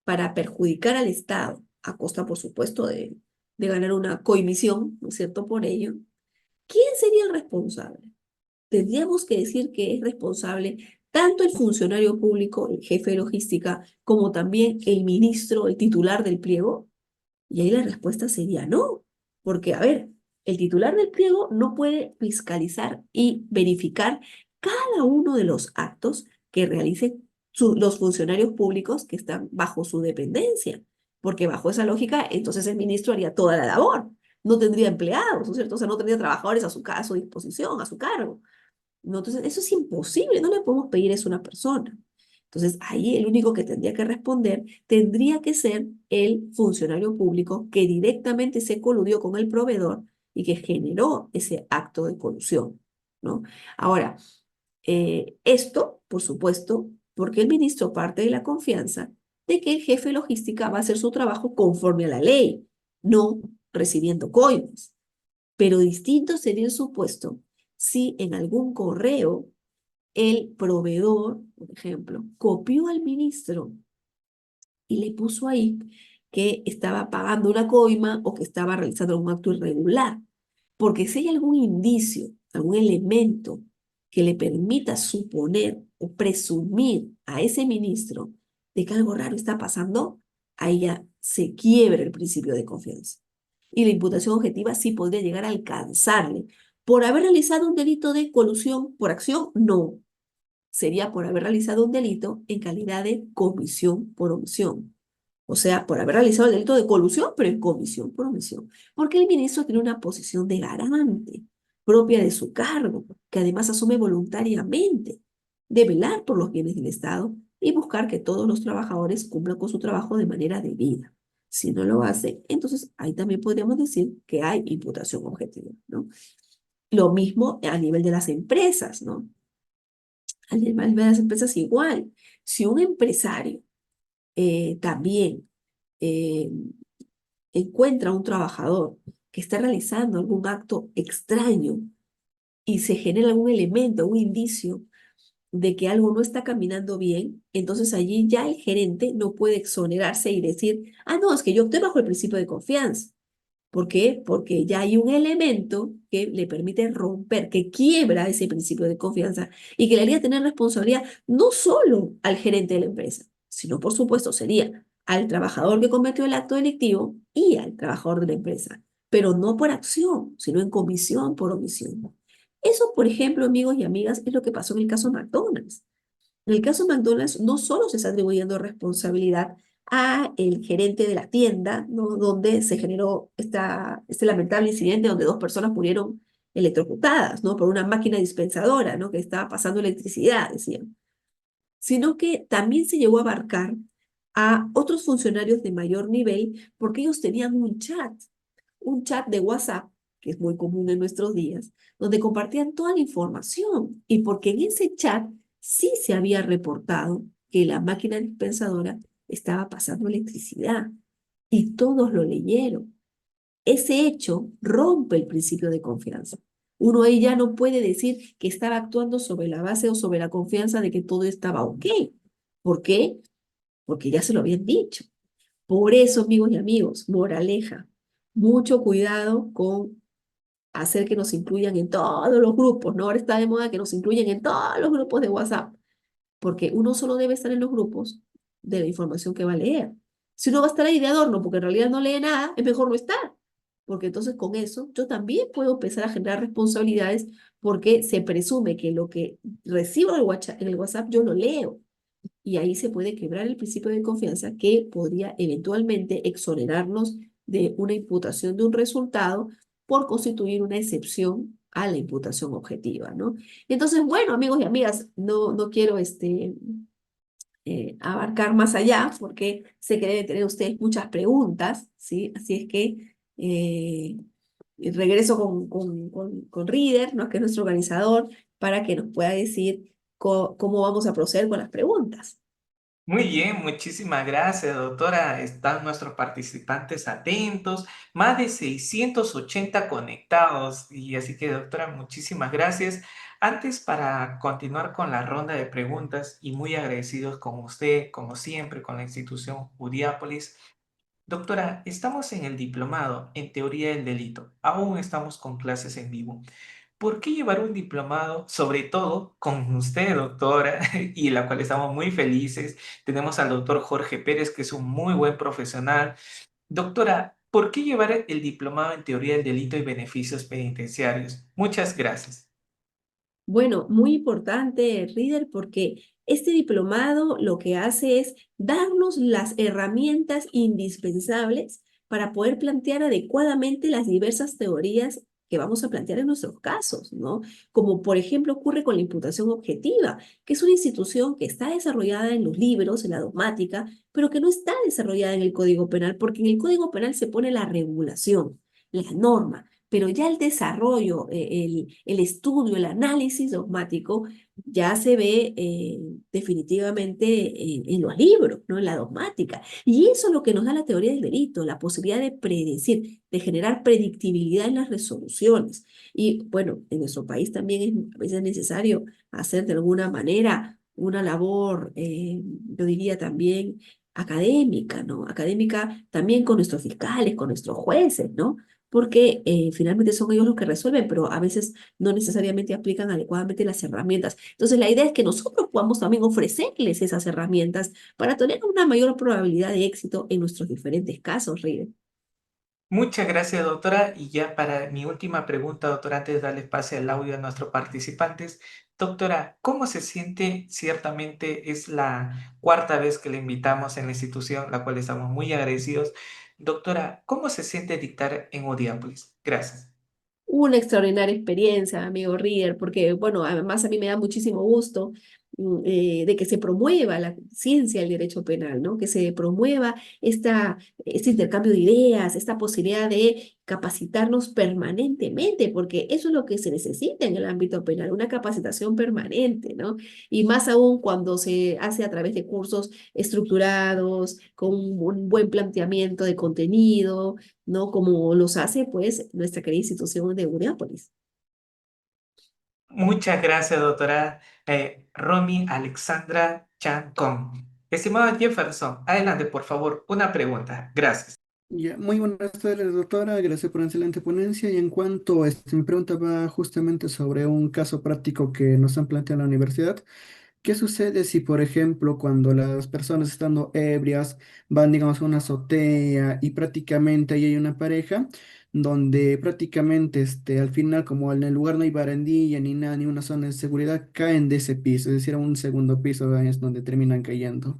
para perjudicar al Estado, a costa, por supuesto, de ganar una coimisión, ¿no es cierto? Por ello, ¿quién sería el responsable? Tendríamos que decir que es responsable tanto el funcionario público, el jefe de logística, como también el ministro, el titular del pliego. Y ahí la respuesta sería no, porque, a ver, el titular del pliego no puede fiscalizar y verificar cada uno de los actos que realicen los funcionarios públicos que están bajo su dependencia, porque bajo esa lógica, entonces el ministro haría toda la labor, no tendría empleados, ¿no es cierto? O sea, no tendría trabajadores a su disposición, a su cargo. ¿No? Entonces, eso es imposible, no le podemos pedir eso a una persona. Entonces, ahí el único que tendría que responder tendría que ser el funcionario público que directamente se coludió con el proveedor y que generó ese acto de colusión, ¿no? Ahora, esto, por supuesto, porque el ministro parte de la confianza de que el jefe de logística va a hacer su trabajo conforme a la ley, no recibiendo coimas. Pero distinto sería el supuesto si en algún correo el proveedor, por ejemplo, copió al ministro y le puso ahí que estaba pagando una coima o que estaba realizando algún acto irregular. Porque si hay algún indicio, algún elemento que le permita suponer o presumir a ese ministro de que algo raro está pasando, ahí ya se quiebra el principio de confianza. Y la imputación objetiva sí podría llegar a alcanzarle. ¿Por haber realizado un delito de colusión por acción? No. Sería por haber realizado un delito en calidad de comisión por omisión. O sea, por haber realizado el delito de colusión, pero en comisión por omisión. Porque el ministro tiene una posición de garante propia de su cargo, que además asume voluntariamente de velar por los bienes del Estado y buscar que todos los trabajadores cumplan con su trabajo de manera debida. Si no lo hace, entonces ahí también podríamos decir que hay imputación objetiva, ¿no? Lo mismo a nivel de las empresas, ¿no? A nivel de las empresas igual. Si un empresario también eh, encuentra a un trabajador que está realizando algún acto extraño y se genera algún elemento, un indicio de que algo no está caminando bien, entonces allí ya el gerente no puede exonerarse y decir, ah, no, es que yo estoy bajo el principio de confianza. ¿Por qué? Porque ya hay un elemento que le permite romper, que quiebra ese principio de confianza y que le haría tener responsabilidad no solo al gerente de la empresa, sino por supuesto sería al trabajador que cometió el acto delictivo y al trabajador de la empresa, pero no por acción, sino en comisión por omisión. Eso, por ejemplo, amigos y amigas, es lo que pasó en el caso McDonald's. En el caso McDonald's no solo se está atribuyendo responsabilidad a el gerente de la tienda, ¿no? Donde se generó este lamentable incidente donde dos personas murieron electrocutadas, ¿no? Por una máquina dispensadora, ¿no? Que estaba pasando electricidad, decían. Sino que también se llegó a abarcar a otros funcionarios de mayor nivel porque ellos tenían un chat de WhatsApp, que es muy común en nuestros días, donde compartían toda la información y porque en ese chat sí se había reportado que la máquina dispensadora estaba pasando electricidad y todos lo leyeron. Ese hecho rompe el principio de confianza. Uno ahí ya no puede decir que estaba actuando sobre la base o sobre la confianza de que todo estaba ok. ¿Por qué? Porque ya se lo habían dicho. Por eso, amigos y amigos, moraleja, mucho cuidado con hacer que nos incluyan en todos los grupos, ¿no? Ahora está de moda que nos incluyan en todos los grupos de WhatsApp, porque uno solo debe estar en los grupos de la información que va a leer. Si uno va a estar ahí de adorno porque en realidad no lee nada, es mejor no estar. porque entonces con eso yo también puedo empezar a generar responsabilidades porque se presume que lo que recibo en el WhatsApp yo lo leo. Y ahí se puede quebrar el principio de confianza que podría eventualmente exonerarnos de una imputación de un resultado por constituir una excepción a la imputación objetiva, ¿no? Entonces, bueno, amigos y amigas, no quiero abarcar más allá porque sé que deben tener ustedes muchas preguntas, ¿sí? Así es que regreso con Reader, ¿no? Que es nuestro organizador, para que nos pueda decir cómo vamos a proceder con las preguntas. Muy bien, muchísimas gracias, doctora. Están nuestros participantes atentos, más de 680 conectados. Y así que, doctora, muchísimas gracias. Antes, para continuar con la ronda de preguntas, y muy agradecidos con usted, como siempre, con la institución Judiciápolis. Doctora, estamos en el diplomado en teoría del delito. Aún estamos con clases en vivo. ¿Por qué llevar un diplomado, sobre todo con usted, doctora, y la cual estamos muy felices? Tenemos al doctor Jorge Pérez, que es un muy buen profesional. Doctora, ¿por qué llevar el diplomado en teoría del delito y beneficios penitenciarios? Muchas gracias. Bueno, muy importante, Reader, porque este diplomado lo que hace es darnos las herramientas indispensables para poder plantear adecuadamente las diversas teorías que vamos a plantear en nuestros casos, ¿no? Como por ejemplo ocurre con la imputación objetiva, que es una institución que está desarrollada en los libros, en la dogmática, pero que no está desarrollada en el Código Penal, porque en el Código Penal se pone la regulación, la norma, pero ya el desarrollo, el estudio, el análisis dogmático ya se ve definitivamente en los libros, ¿no? En la dogmática. Y eso es lo que nos da la teoría del delito, la posibilidad de predecir, de generar predictibilidad en las resoluciones. Y bueno, en nuestro país también es a veces necesario hacer de alguna manera una labor, yo diría también académica, ¿no? Académica también con nuestros fiscales, con nuestros jueces, ¿no? Porque finalmente son ellos los que resuelven, pero a veces no necesariamente aplican adecuadamente las herramientas. Entonces, la idea es que nosotros podamos también ofrecerles esas herramientas para tener una mayor probabilidad de éxito en nuestros diferentes casos, Rive. Muchas gracias, doctora. Y ya para mi última pregunta, doctora, antes de darle pase al audio a nuestros participantes. Doctora, ¿cómo se siente? Ciertamente es la cuarta vez que le invitamos en la institución, la cual estamos muy agradecidos. Doctora, ¿cómo se siente dictar en Odiápolis? Gracias. Una extraordinaria experiencia, amigo Reader, porque, bueno, además a mí me da muchísimo gusto de que se promueva la ciencia del derecho penal, ¿no? Que se promueva este intercambio de ideas, esta posibilidad de capacitarnos permanentemente, porque eso es lo que se necesita en el ámbito penal, una capacitación permanente, ¿no? Y más aún cuando se hace a través de cursos estructurados, con un buen planteamiento de contenido, ¿no? Como los hace, pues, nuestra querida institución de Udeápolis. Muchas gracias, doctora Romy Alexandra Chancón. Estimado Jefferson, adelante, por favor, una pregunta. Gracias. Ya, muy buenas tardes, doctora. Gracias por una excelente ponencia. Y en cuanto a mi pregunta va justamente sobre un caso práctico que nos han planteado en la universidad. ¿Qué sucede si, por ejemplo, cuando las personas estando ebrias van, digamos, a una azotea y prácticamente ahí hay una pareja donde prácticamente al final, como en el lugar no hay barandilla ni nada, ni una zona de seguridad, caen de ese piso, es decir, a un segundo piso ahí es donde terminan cayendo?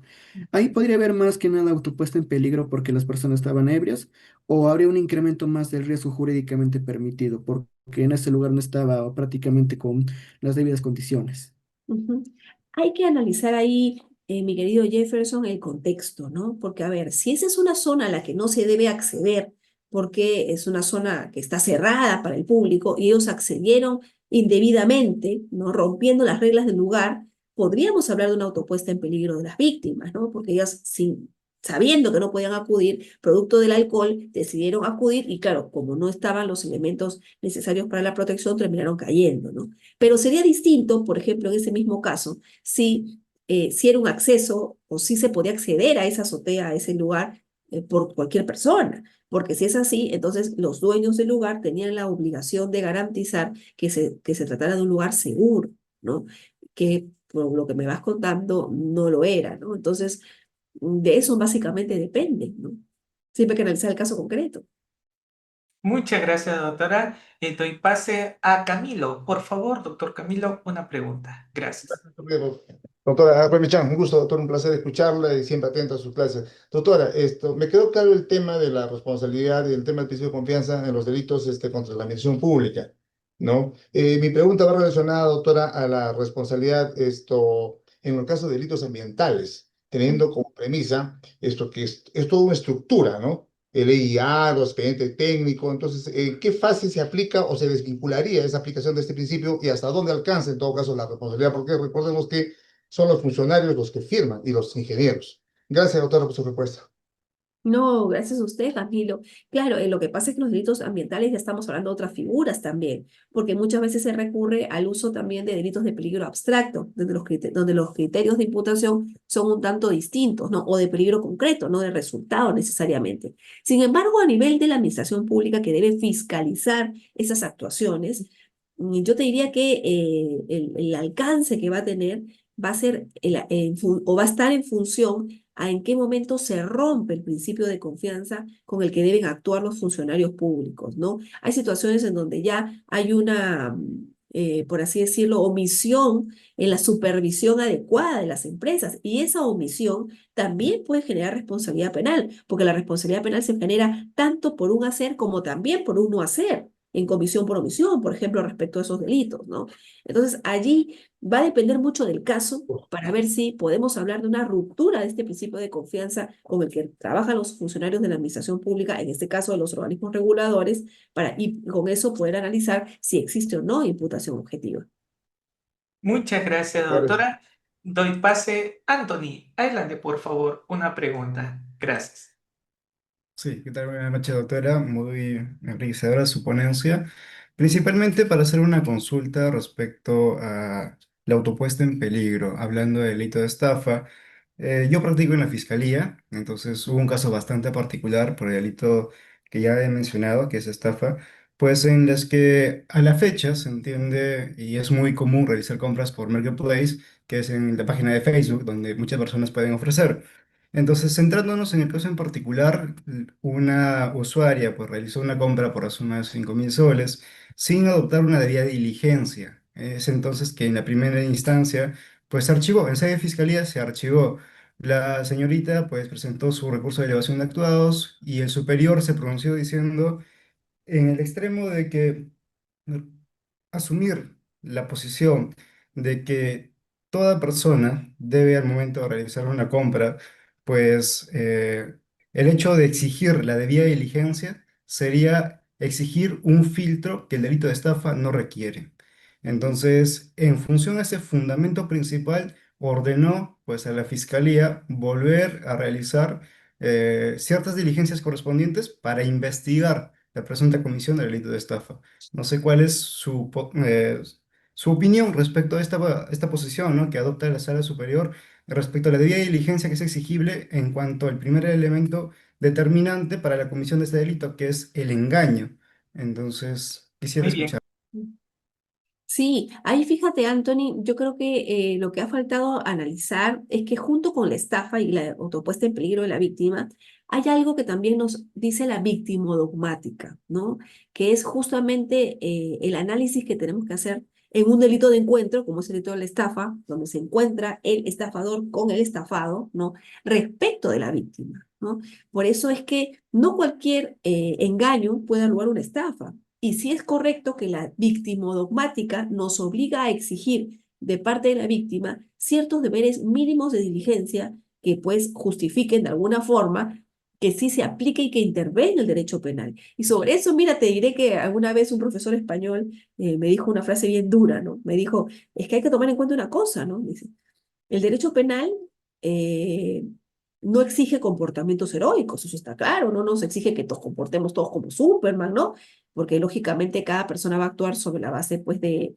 Ahí podría haber más que nada autopuesta en peligro porque las personas estaban ebrias, o habría un incremento más del riesgo jurídicamente permitido porque en ese lugar no estaba prácticamente con las debidas condiciones. Ujú. Hay que analizar ahí, mi querido Jefferson, el contexto, ¿no? Porque, a ver, si esa es una zona a la que no se debe acceder, porque es una zona que está cerrada para el público y ellos accedieron indebidamente, ¿no? Rompiendo las reglas del lugar, podríamos hablar de una autopuesta en peligro de las víctimas, ¿no? Porque ellas, sabiendo que no podían acudir, producto del alcohol, decidieron acudir y, claro, como no estaban los elementos necesarios para la protección, terminaron cayendo, ¿no? Pero sería distinto, por ejemplo, en ese mismo caso, si era un acceso o si se podía acceder a esa azotea, a ese lugar, por cualquier persona. Porque si es así, entonces los dueños del lugar tenían la obligación de garantizar que se tratara de un lugar seguro, ¿no? Que por lo que me vas contando no lo era, ¿no? Entonces, de eso básicamente depende, ¿no? Siempre hay que analizar el caso concreto. Muchas gracias, doctora. Doy pase a Camilo. Por favor, doctor Camilo, una pregunta. Gracias. Doctora Pemichan, un gusto, doctor, un placer escucharla y siempre atenta a sus clases. Doctora, me quedó claro el tema de la responsabilidad y el tema del principio de confianza en los delitos contra la administración pública, ¿no? Mi pregunta va relacionada, doctora, a la responsabilidad en el caso de delitos ambientales, teniendo como premisa esto que es toda una estructura, ¿no? El EIA, los expedientes técnicos, entonces, ¿en qué fase se aplica o se desvincularía esa aplicación de este principio y hasta dónde alcanza en todo caso la responsabilidad? Porque recordemos que son los funcionarios los que firman y los ingenieros. Gracias, doctora, por su respuesta. No, gracias a usted, Camilo. Claro, lo que pasa es que los delitos ambientales ya estamos hablando de otras figuras también, porque muchas veces se recurre al uso también de delitos de peligro abstracto, donde los criterios de imputación son un tanto distintos, ¿no? O de peligro concreto, no de resultado necesariamente. Sin embargo, a nivel de la administración pública que debe fiscalizar esas actuaciones, yo te diría que el alcance que va a tener va a ser o va a estar en función a en qué momento se rompe el principio de confianza con el que deben actuar los funcionarios públicos, ¿no? Hay situaciones en donde ya hay una, por así decirlo, omisión en la supervisión adecuada de las empresas y esa omisión también puede generar responsabilidad penal, porque la responsabilidad penal se genera tanto por un hacer como también por un no hacer, en comisión por omisión, por ejemplo, respecto a esos delitos, ¿no? Entonces, allí va a depender mucho del caso para ver si podemos hablar de una ruptura de este principio de confianza con el que trabajan los funcionarios de la administración pública, en este caso de los organismos reguladores, y con eso poder analizar si existe o no imputación objetiva. Muchas gracias, Claro. doctora. Doy pase a Anthony. Adelante, por favor, una pregunta. Gracias. Sí, ¿qué tal? Buenas noches, doctora. Muy enriquecedora su ponencia, principalmente para hacer una consulta respecto a la autopuesta en peligro, hablando del delito de estafa. Yo practico en la fiscalía, entonces hubo un caso bastante particular por el delito que ya he mencionado, que es estafa, pues en las que a la fecha se entiende y es muy común realizar compras por Marketplace, que es en la página de Facebook, donde muchas personas pueden ofrecer. Entonces, centrándonos en el caso en particular, una usuaria pues realizó una compra por la suma de 5.000 soles sin adoptar una debida diligencia. Es entonces que en la primera instancia pues se archivó, en sede de fiscalía se archivó. La señorita pues presentó su recurso de elevación de actuados y el superior se pronunció diciendo en el extremo de que asumir la posición de que toda persona debe al momento de realizar una compra, pues el hecho de exigir la debida diligencia sería exigir un filtro que el delito de estafa no requiere. Entonces, en función a ese fundamento principal, ordenó pues a la fiscalía volver a realizar ciertas diligencias correspondientes para investigar la presunta comisión del delito de estafa. No sé cuál es su opinión respecto a esta posición, ¿no?, que adopta la Sala Superior respecto a la debida diligencia que es exigible en cuanto al primer elemento determinante para la comisión de este delito, que es el engaño. Entonces, quisiera Muy bien. escuchar. Sí, ahí fíjate, Anthony, yo creo que lo que ha faltado analizar es que junto con la estafa y la autopuesta en peligro de la víctima, hay algo que también nos dice la víctima dogmática, ¿no? Que es justamente el análisis que tenemos que hacer en un delito de encuentro, como es el delito de la estafa, donde se encuentra el estafador con el estafado, ¿no? Respecto de la víctima, ¿no? Por eso es que no cualquier engaño puede anular una estafa. Y sí es correcto que la victimodogmática nos obliga a exigir de parte de la víctima ciertos deberes mínimos de diligencia que pues justifiquen de alguna forma que sí se aplique y que intervenga el derecho penal. Y sobre eso, mira, te diré que alguna vez un profesor español me dijo una frase bien dura, ¿no? Me dijo, es que hay que tomar en cuenta una cosa, ¿no? Dice, el derecho penal eh, no exige comportamientos heroicos, eso está claro, no nos exige que nos comportemos todos como Superman, ¿no? Porque lógicamente cada persona va a actuar sobre la base, pues, de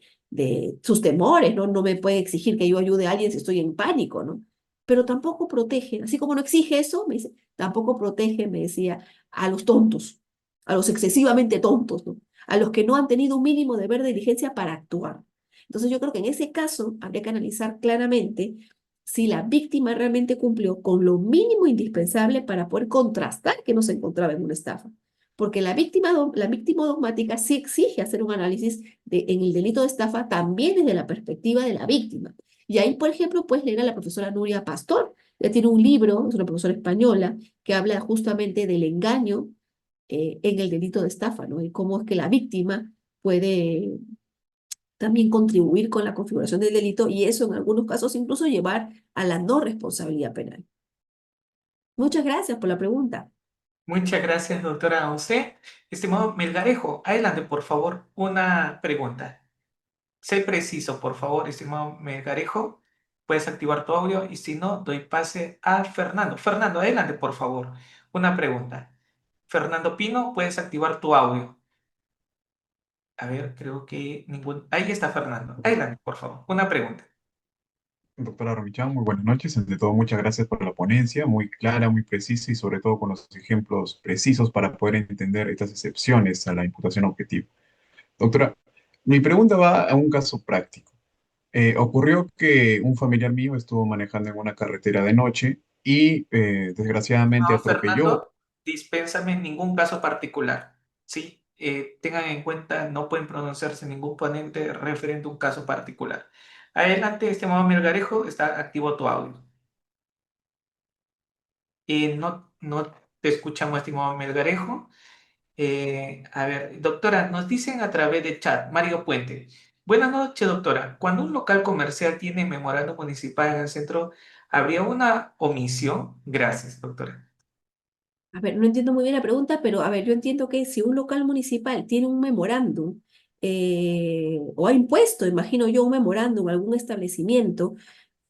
sus temores, ¿no? No me puede exigir que yo ayude a alguien si estoy en pánico, ¿no? Pero tampoco protege, así como no exige eso, me dice, tampoco protege, me decía, a los tontos, a los excesivamente tontos, ¿no? A los que no han tenido un mínimo deber de diligencia para actuar. Entonces yo creo que en ese caso habría que analizar claramente si la víctima realmente cumplió con lo mínimo indispensable para poder contrastar que no se encontraba en una estafa. porque la víctima dogmática sí exige hacer un análisis en el delito de estafa también desde la perspectiva de la víctima. Y ahí, por ejemplo, puedes leer a la profesora Nuria Pastor. Ella tiene un libro, es una profesora española, que habla justamente del engaño en el delito de estafa, ¿no? Y cómo es que la víctima puede también contribuir con la configuración del delito y eso en algunos casos incluso llevar a la no responsabilidad penal. Muchas gracias por la pregunta. Muchas gracias, doctora José. Estimado Melgarejo, adelante, por favor, una pregunta. Sé preciso, por favor, estimado Melgarejo. Puedes activar tu audio y si no, doy pase a Fernando. Fernando, adelante, por favor. Una pregunta. Fernando Pino, puedes activar tu audio. A ver, creo que ningún... Ahí está Fernando. Adelante, por favor. Una pregunta. Doctora Romichan, muy buenas noches. Ante todo, muchas gracias por la ponencia, muy clara, muy precisa y sobre todo con los ejemplos precisos para poder entender estas excepciones a la imputación objetiva. Doctora, mi pregunta va a un caso práctico. Ocurrió que un familiar mío estuvo manejando en una carretera de noche y desgraciadamente No, atropelló. Fernando, dispénsame en ningún caso particular. Sí, tengan en cuenta, no pueden pronunciarse ningún ponente referente a un caso particular. Adelante, estimado Melgarejo, está activo tu audio. No te escuchamos, estimado Melgarejo. A ver, doctora, nos dicen a través de chat, Mario Puente. Buenas noches, doctora. Cuando un local comercial tiene memorando municipal en el centro, ¿habría una omisión? Gracias, doctora. A ver, no entiendo muy bien la pregunta, pero a ver, yo entiendo que si un local municipal tiene un memorándum o ha impuesto, imagino yo, un memorándum a algún establecimiento,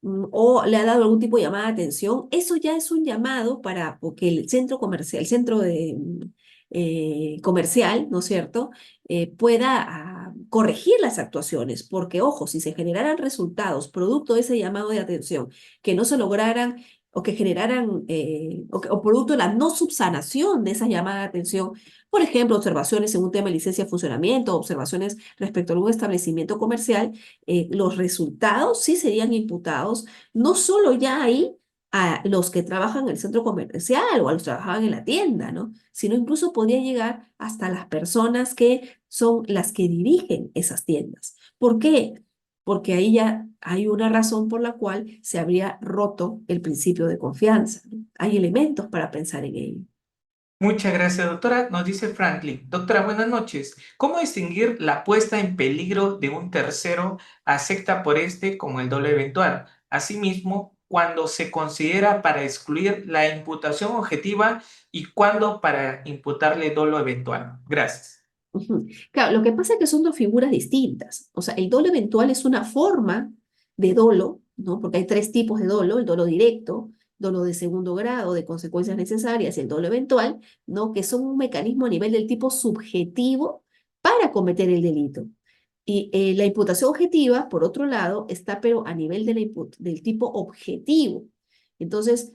o le ha dado algún tipo de llamada de atención, eso ya es un llamado para que el centro comercial, comercial, ¿no es cierto?, pueda corregir las actuaciones, porque ojo, si se generaran resultados producto de ese llamado de atención que no se lograran o que generaran, o producto de la no subsanación de esa llamada de atención, por ejemplo, observaciones en un tema de licencia de funcionamiento, observaciones respecto a algún establecimiento comercial, los resultados sí serían imputados, no solo ya ahí a los que trabajan en el centro comercial o a los que trabajaban en la tienda, ¿no? Sino incluso podría llegar hasta las personas que son las que dirigen esas tiendas. ¿Por qué? Porque ahí ya hay una razón por la cual se habría roto el principio de confianza, ¿no? Hay elementos para pensar en ello. Muchas gracias, doctora. Nos dice Franklin. Doctora, buenas noches. ¿Cómo distinguir la puesta en peligro de un tercero acepta por este como el dolo eventual? Asimismo, cuando se considera para excluir la imputación objetiva y cuándo para imputarle dolo eventual. Gracias. Ujú. Claro, lo que pasa es que son dos figuras distintas. O sea, el dolo eventual es una forma de dolo, ¿no? Porque hay tres tipos de dolo: el dolo directo, dolo de segundo grado, de consecuencias necesarias, y el dolo eventual, ¿no? Que son un mecanismo a nivel del tipo subjetivo para cometer el delito. Y la imputación objetiva, por otro lado, está pero a nivel de del tipo objetivo. Entonces,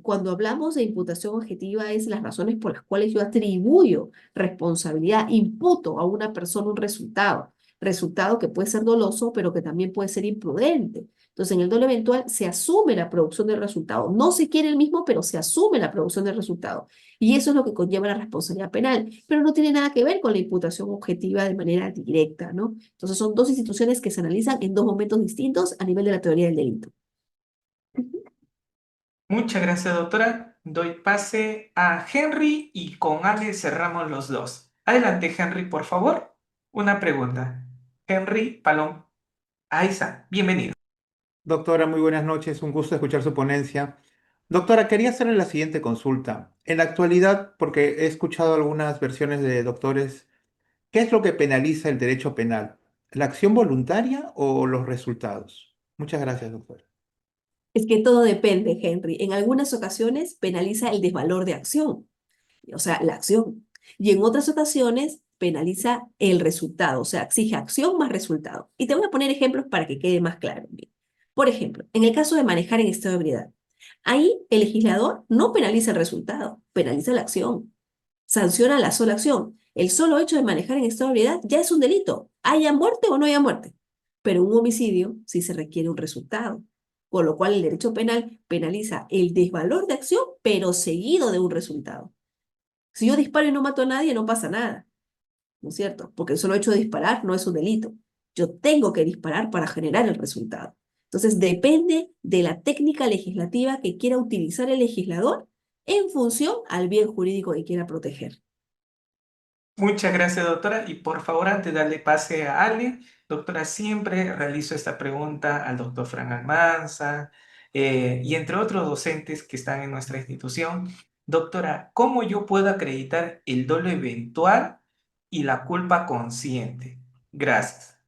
cuando hablamos de imputación objetiva es las razones por las cuales yo atribuyo responsabilidad, imputo a una persona un resultado que puede ser doloso, pero que también puede ser imprudente. Entonces, en el dolo eventual se asume la producción del resultado. No se quiere el mismo, pero se asume la producción del resultado. Y eso es lo que conlleva la responsabilidad penal, pero no tiene nada que ver con la imputación objetiva de manera directa, ¿no? Entonces, son dos instituciones que se analizan en dos momentos distintos a nivel de la teoría del delito. Muchas gracias, doctora. Doy pase a Henry y con Ale cerramos los dos. Adelante, Henry, por favor. Una pregunta. Henry Palom Aiza, bienvenido. Doctora, muy buenas noches, un gusto escuchar su ponencia. Doctora, quería hacerle la siguiente consulta. En la actualidad, porque he escuchado algunas versiones de doctores, ¿qué es lo que penaliza el derecho penal? ¿La acción voluntaria o los resultados? Muchas gracias, doctora. Es que todo depende, Henry. En algunas ocasiones penaliza el desvalor de acción, o sea, la acción. Y en otras ocasiones penaliza el resultado, o sea, exige acción más resultado. Y te voy a poner ejemplos para que quede más claro. Por ejemplo, en el caso de manejar en estado de ebriedad, ahí el legislador no penaliza el resultado, penaliza la acción, sanciona la sola acción. El solo hecho de manejar en estado de ebriedad ya es un delito, haya muerte o no haya muerte. Pero un homicidio sí se requiere un resultado, con lo cual el derecho penal penaliza el desvalor de acción, pero seguido de un resultado. Si yo disparo y no mato a nadie, no pasa nada, ¿no es cierto? Porque el solo hecho de disparar no es un delito. Yo tengo que disparar para generar el resultado. Entonces, depende de la técnica legislativa que quiera utilizar el legislador en función al bien jurídico que quiera proteger. Muchas gracias, doctora. Y por favor, antes de darle pase a Ale, doctora, siempre realizo esta pregunta al doctor Fran Almanza y entre otros docentes que están en nuestra institución. Doctora, ¿cómo yo puedo acreditar el dolo eventual y la culpa consciente? Gracias.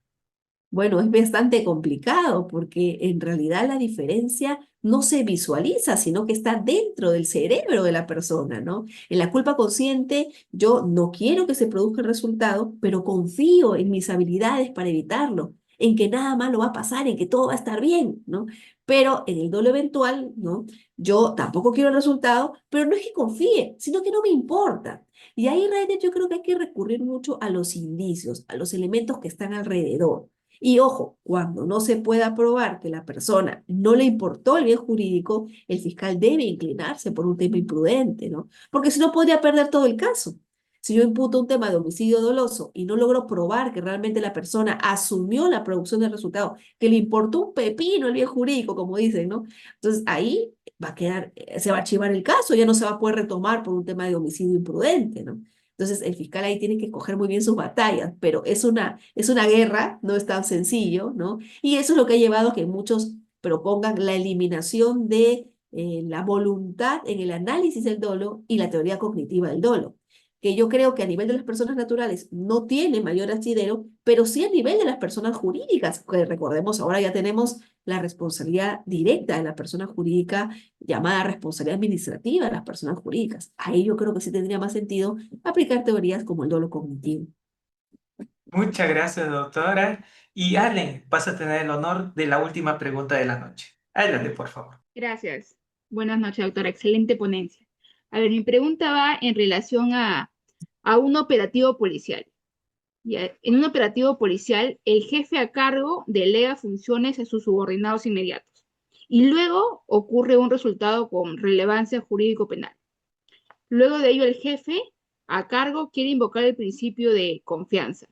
Bueno, es bastante complicado porque en realidad la diferencia no se visualiza, sino que está dentro del cerebro de la persona, ¿no? En la culpa consciente, yo no quiero que se produzca el resultado, pero confío en mis habilidades para evitarlo, en que nada malo va a pasar, en que todo va a estar bien, ¿no? Pero en el dolo eventual, ¿no? Yo tampoco quiero el resultado, pero no es que confíe, sino que no me importa. Y ahí, Rainer, yo creo que hay que recurrir mucho a los indicios, a los elementos que están alrededor. Y ojo, cuando no se pueda probar que la persona no le importó el bien jurídico, el fiscal debe inclinarse por un tema imprudente, ¿no? Porque si no podría perder todo el caso. Si yo imputo un tema de homicidio doloso y no logro probar que realmente la persona asumió la producción del resultado, que le importó un pepino el bien jurídico, como dicen, ¿no? Entonces ahí va a quedar, se va a archivar el caso, ya no se va a poder retomar por un tema de homicidio imprudente, ¿no? Entonces, el fiscal ahí tiene que escoger muy bien sus batallas, pero es una guerra, no es tan sencillo, ¿no? Y eso es lo que ha llevado a que muchos propongan la eliminación de la voluntad en el análisis del dolo y la teoría cognitiva del dolo, que yo creo que a nivel de las personas naturales no tiene mayor asidero, pero sí a nivel de las personas jurídicas, que recordemos, ahora ya tenemos la responsabilidad directa de la persona jurídica llamada responsabilidad administrativa de las personas jurídicas. Ahí yo creo que sí tendría más sentido aplicar teorías como el dolo cognitivo. Muchas gracias, doctora. Y Ale, vas a tener el honor de la última pregunta de la noche. Adelante, por favor. Gracias. Buenas noches, doctora. Excelente ponencia. A ver, mi pregunta va en relación a un operativo policial. Ya, en un operativo policial, el jefe a cargo delega funciones a sus subordinados inmediatos y luego ocurre un resultado con relevancia jurídico-penal. Luego de ello, el jefe a cargo quiere invocar el principio de confianza.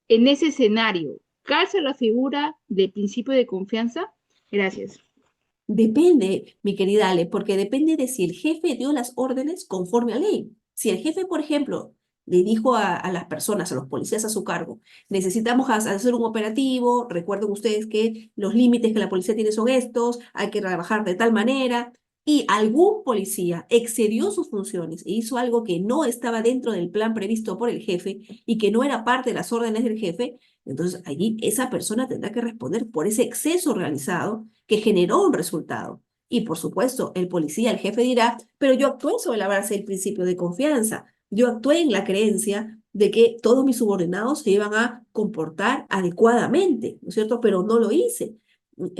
En ese escenario, ¿calza la figura del principio de confianza? Gracias. Depende, mi querida Ale, porque depende de si el jefe dio las órdenes conforme a ley. Si el jefe, por ejemplo, le dijo a las personas, a los policías a su cargo, necesitamos hacer un operativo, recuerden ustedes que los límites que la policía tiene son estos, hay que trabajar de tal manera, y algún policía excedió sus funciones e hizo algo que no estaba dentro del plan previsto por el jefe y que no era parte de las órdenes del jefe, entonces allí esa persona tendrá que responder por ese exceso realizado que generó un resultado. Y por supuesto, el policía, el jefe dirá, pero yo actué sobre la base del principio de confianza. Yo actué en la creencia de que todos mis subordinados se iban a comportar adecuadamente, ¿no es cierto? Pero no lo hice.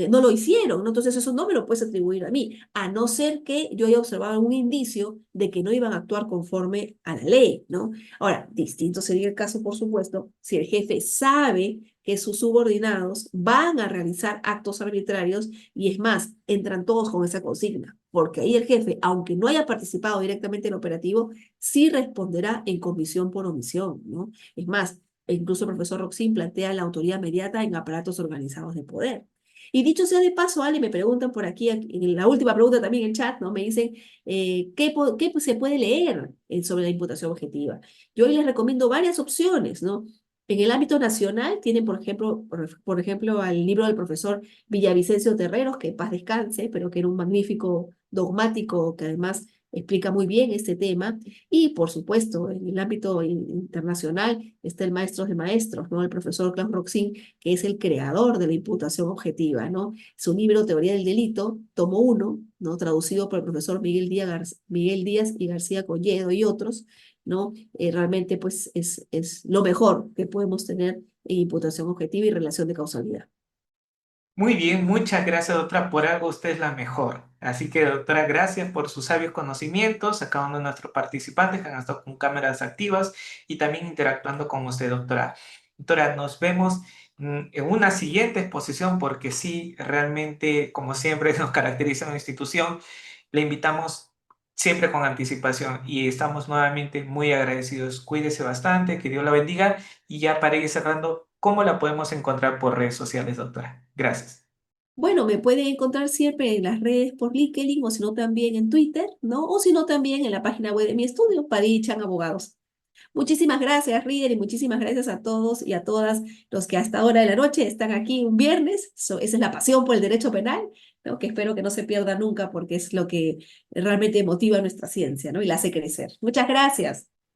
No lo hicieron, ¿no? Entonces eso no me lo puedes atribuir a mí, a no ser que yo haya observado un indicio de que no iban a actuar conforme a la ley, ¿no? Ahora, distinto sería el caso, por supuesto, si el jefe sabe que sus subordinados van a realizar actos arbitrarios y es más, entran todos con esa consigna, porque ahí el jefe, aunque no haya participado directamente en el operativo, sí responderá en comisión por omisión, ¿no? Es más, incluso el profesor Roxin plantea la autoridad mediata en aparatos organizados de poder. Y dicho sea de paso, Ale, me preguntan por aquí, en la última pregunta también en el chat, ¿no? Me dicen, ¿qué se puede leer sobre la imputación objetiva? Yo hoy les recomiendo varias opciones, ¿no? En el ámbito nacional tienen, por ejemplo, al libro del profesor Villavicencio Terreros, que en paz descanse, pero que era un magnífico dogmático que además explica muy bien este tema. Y, por supuesto, en el ámbito internacional está el maestro de maestros, ¿no? El profesor Klaus Roxin, que es el creador de la imputación objetiva, ¿no? Su libro Teoría del Delito, tomo 1, ¿no? Traducido por el profesor Miguel Díaz y García Colledo y otros, ¿no? Realmente pues es lo mejor que podemos tener en imputación objetiva y relación de causalidad. Muy bien, muchas gracias, doctora. Por algo usted es la mejor. Así que, doctora, gracias por sus sabios conocimientos a cada uno de nuestros participantes que han estado con cámaras activas y también interactuando con usted, doctora. Doctora, nos vemos en una siguiente exposición porque sí, realmente, como siempre nos caracteriza una institución, le invitamos siempre con anticipación. Y estamos nuevamente muy agradecidos. Cuídese bastante, que Dios la bendiga. Y ya para ir cerrando, ¿cómo la podemos encontrar por redes sociales, doctora? Gracias. Bueno, me pueden encontrar siempre en las redes por LinkedIn o si no también en Twitter, ¿no? O si no también en la página web de mi estudio, Padilla Abogados. Muchísimas gracias, Reader, y muchísimas gracias a todos y a todas los que hasta ahora de la noche están aquí un viernes. Esa es la pasión por el derecho penal, ¿no? Que espero que no se pierda nunca porque es lo que realmente motiva nuestra ciencia, ¿no? Y la hace crecer. Muchas gracias.